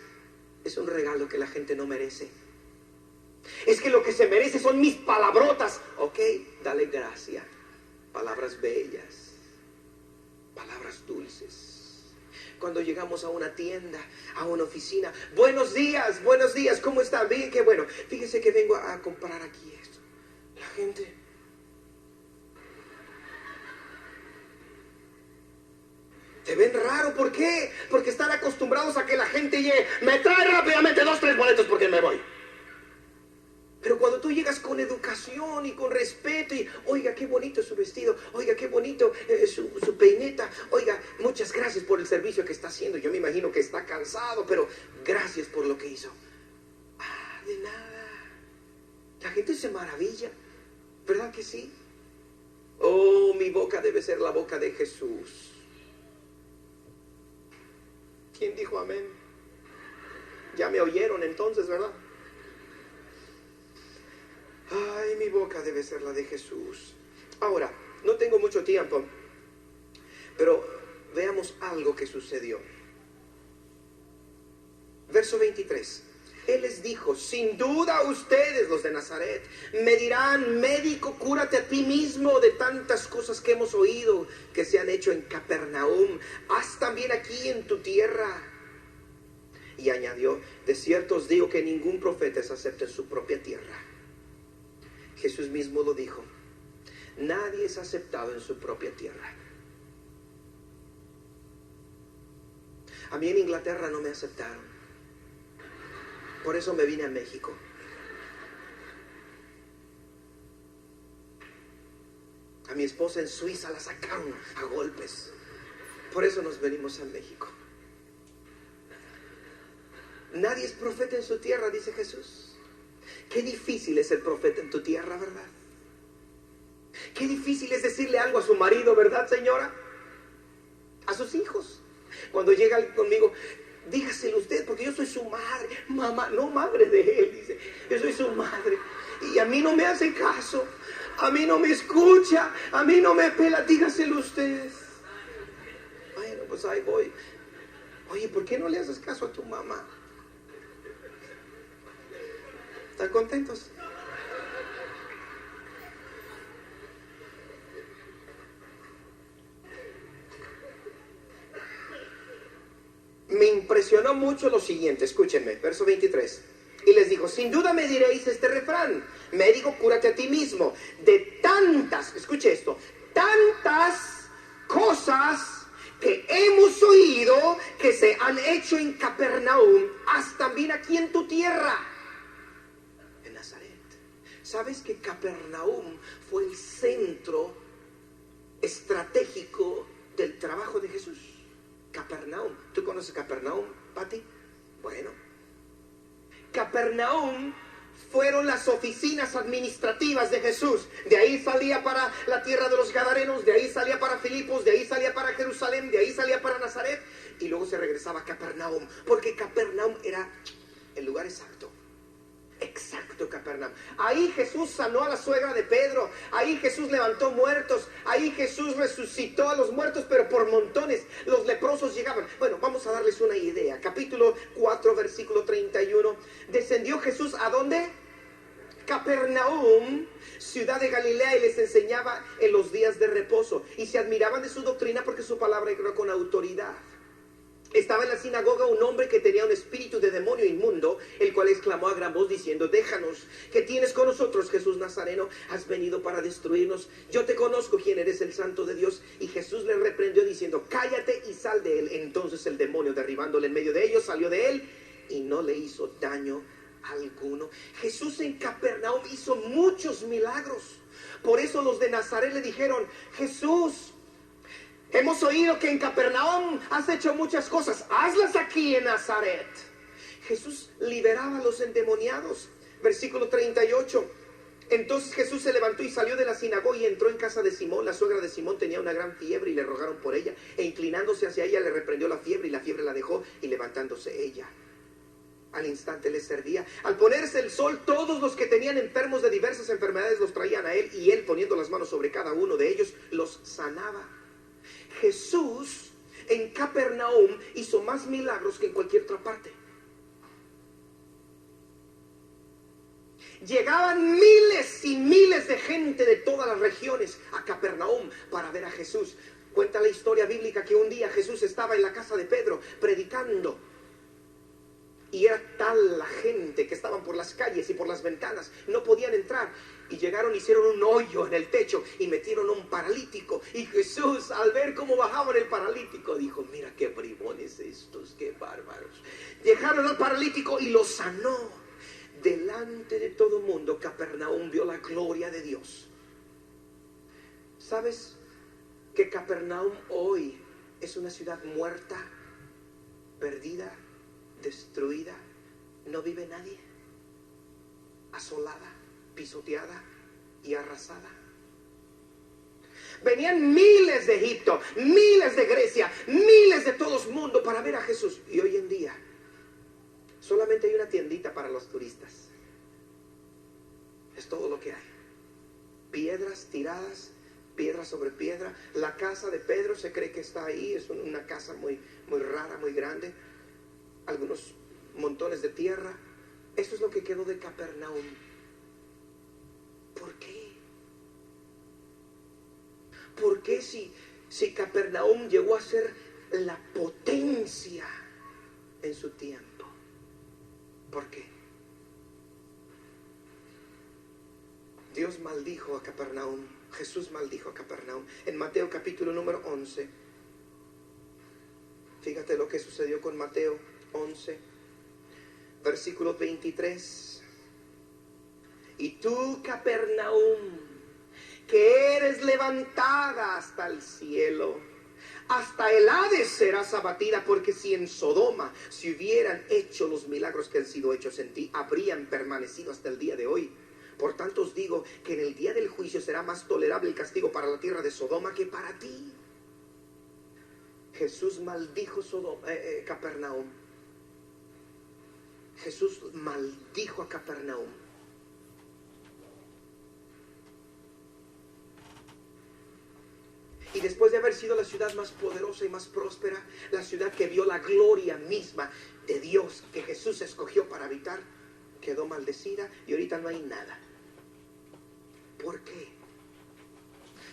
Es un regalo que la gente no merece. Es que lo que se merece son mis palabrotas. Ok, dale gracia. Palabras bellas, palabras dulces. Cuando llegamos a una tienda, a una oficina: buenos días, ¿cómo está? Bien, qué bueno. Fíjese que vengo a comprar aquí esto. La gente te ven raro. ¿Por qué? Porque están acostumbrados a que la gente llegue: me trae rápidamente 2, 3 boletos porque me voy. Pero cuando tú llegas con educación y con respeto y: oiga, qué bonito su vestido, oiga, qué bonito su peineta, oiga, muchas gracias por el servicio que está haciendo. Yo me imagino que está cansado, pero gracias por lo que hizo. Ah, de nada. La gente se maravilla, ¿verdad que sí? Oh, mi boca debe ser la boca de Jesús. ¿Quién dijo amén? Ya me oyeron entonces, ¿verdad? Ay, mi boca debe ser la de Jesús. Ahora, no tengo mucho tiempo, pero veamos algo que sucedió. Verso 23. Él les dijo: sin duda ustedes, los de Nazaret, me dirán: médico, cúrate a ti mismo de tantas cosas que hemos oído que se han hecho en Capernaum. Haz también aquí en tu tierra. Y añadió: de cierto os digo que ningún profeta es acepto en su propia tierra. Jesús mismo lo dijo: nadie es aceptado en su propia tierra. A mí en Inglaterra no me aceptaron. Por eso me vine a México. A mi esposa en Suiza la sacaron a golpes. Por eso nos venimos a México. Nadie es profeta en su tierra, dice Jesús. Qué difícil es ser profeta en tu tierra, ¿verdad? Qué difícil es decirle algo a su marido, ¿verdad, señora? A sus hijos. Cuando llega conmigo: dígaselo usted, porque yo soy su madre. Mamá, no madre de él, dice. Yo soy su madre. Y a mí no me hace caso. A mí no me escucha. A mí no me pela. Dígaselo usted. Bueno, pues ahí voy. Oye, ¿por qué no le haces caso a tu mamá? ¿Están contentos? Me impresionó mucho lo siguiente, escúchenme, verso 23. Y les dijo: sin duda me diréis este refrán: médico, cúrate a ti mismo de tantas, escuche esto, tantas cosas que hemos oído que se han hecho en Capernaum, haz también aquí en tu tierra. ¿Sabes que Capernaum fue el centro estratégico del trabajo de Jesús? Capernaum. ¿Tú conoces Capernaum, Pati? Bueno, Capernaum fueron las oficinas administrativas de Jesús. De ahí salía para la tierra de los Gadarenos, de ahí salía para Filipos, de ahí salía para Jerusalén, de ahí salía para Nazaret, y luego se regresaba a Capernaum, porque Capernaum era el lugar exacto. Exacto, Capernaum. Ahí Jesús sanó a la suegra de Pedro. Ahí Jesús levantó muertos. Ahí Jesús resucitó a los muertos, pero por montones. Los leprosos llegaban. Bueno, vamos a darles una idea. Capítulo 4, versículo 31. Descendió Jesús, ¿a dónde? Capernaum, ciudad de Galilea, y les enseñaba en los días de reposo. Y se admiraban de su doctrina porque su palabra era con autoridad. Estaba en la sinagoga un hombre que tenía un espíritu de demonio inmundo, el cual exclamó a gran voz diciendo: déjanos, ¿qué tienes con nosotros, Jesús Nazareno? ¿Has venido para destruirnos? Yo te conozco, quién eres, el Santo de Dios. Y Jesús le reprendió diciendo: cállate y sal de él. Entonces el demonio, derribándole en medio de ellos, salió de él y no le hizo daño alguno. Jesús en Capernaum hizo muchos milagros. Por eso los de Nazaret le dijeron: Jesús, hemos oído que en Capernaum has hecho muchas cosas, hazlas aquí en Nazaret. Jesús liberaba a los endemoniados. Versículo 38. Entonces Jesús se levantó y salió de la sinagoga y entró en casa de Simón. La suegra de Simón tenía una gran fiebre y le rogaron por ella. E inclinándose hacia ella le reprendió la fiebre, y la fiebre la dejó, y levantándose ella, al instante les servía. Al ponerse el sol, todos los que tenían enfermos de diversas enfermedades los traían a él, y él, poniendo las manos sobre cada uno de ellos, los sanaba. Jesús en Capernaum hizo más milagros que en cualquier otra parte. Llegaban miles y miles de gente de todas las regiones a Capernaum para ver a Jesús. Cuenta la historia bíblica que un día Jesús estaba en la casa de Pedro predicando. Y era tal la gente que estaban por las calles y por las ventanas, no podían entrar. Y llegaron, hicieron un hoyo en el techo y metieron a un paralítico. Y Jesús, al ver cómo bajaban el paralítico, dijo: mira qué bribones estos, qué bárbaros. Dejaron al paralítico y lo sanó. Delante de todo el mundo, Capernaum vio la gloria de Dios. ¿Sabes que Capernaum hoy es una ciudad muerta, perdida, destruida? No vive nadie, asolada, pisoteada y arrasada. Venían miles de Egipto, miles de Grecia, miles de todo el mundo para ver a Jesús. Y hoy en día solamente hay una tiendita para los turistas. Es todo lo que hay. Piedras tiradas, piedra sobre piedra. La casa de Pedro se cree que está ahí. Es una casa muy, muy rara, muy grande. Algunos montones de tierra. Eso es lo que quedó de Capernaum. ¿Por qué? ¿Por qué si Capernaum llegó a ser la potencia en su tiempo? ¿Por qué? Dios maldijo a Capernaum. Jesús maldijo a Capernaum. En Mateo capítulo número 11. Fíjate lo que sucedió con Mateo 11, versículo 23. Y tú, Capernaum, que eres levantada hasta el cielo, hasta el Hades serás abatida, porque si en Sodoma se hubieran hecho los milagros que han sido hechos en ti, habrían permanecido hasta el día de hoy. Por tanto os digo que en el día del juicio será más tolerable el castigo para la tierra de Sodoma que para ti. Jesús maldijo Capernaum. Jesús maldijo a Capernaum. Y después de haber sido la ciudad más poderosa y más próspera, la ciudad que vio la gloria misma de Dios que Jesús escogió para habitar, quedó maldecida y ahorita no hay nada. ¿Por qué?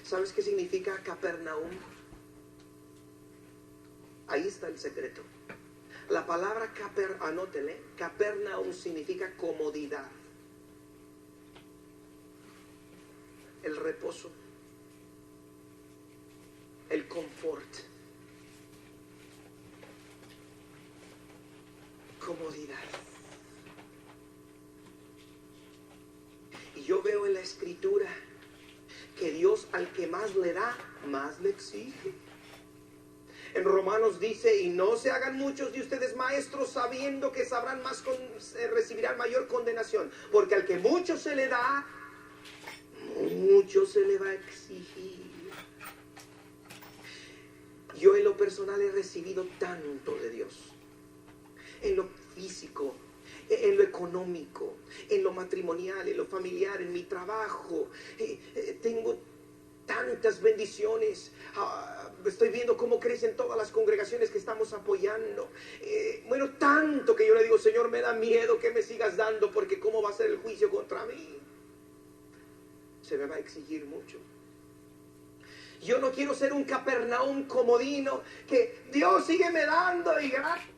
¿Sabes qué significa Capernaum? Ahí está el secreto. La palabra anótele, Capernaum significa comodidad, el reposo, el confort, comodidad. Y yo veo en la Escritura que Dios al que más le da, más le exige. En Romanos dice, y no se hagan muchos de ustedes maestros sabiendo que sabrán más, recibirán mayor condenación. Porque al que mucho se le da, mucho se le va a exigir. Yo en lo personal he recibido tanto de Dios. En lo físico, en lo económico, en lo matrimonial, en lo familiar, en mi trabajo. Tengo tantas bendiciones. Estoy viendo cómo crecen todas las congregaciones que estamos apoyando. Bueno, tanto que yo le digo, Señor, me da miedo que me sigas dando, porque ¿cómo va a ser el juicio contra mí? Se me va a exigir mucho. Yo no quiero ser un Capernaum comodino, que Dios sígueme dando y gracias.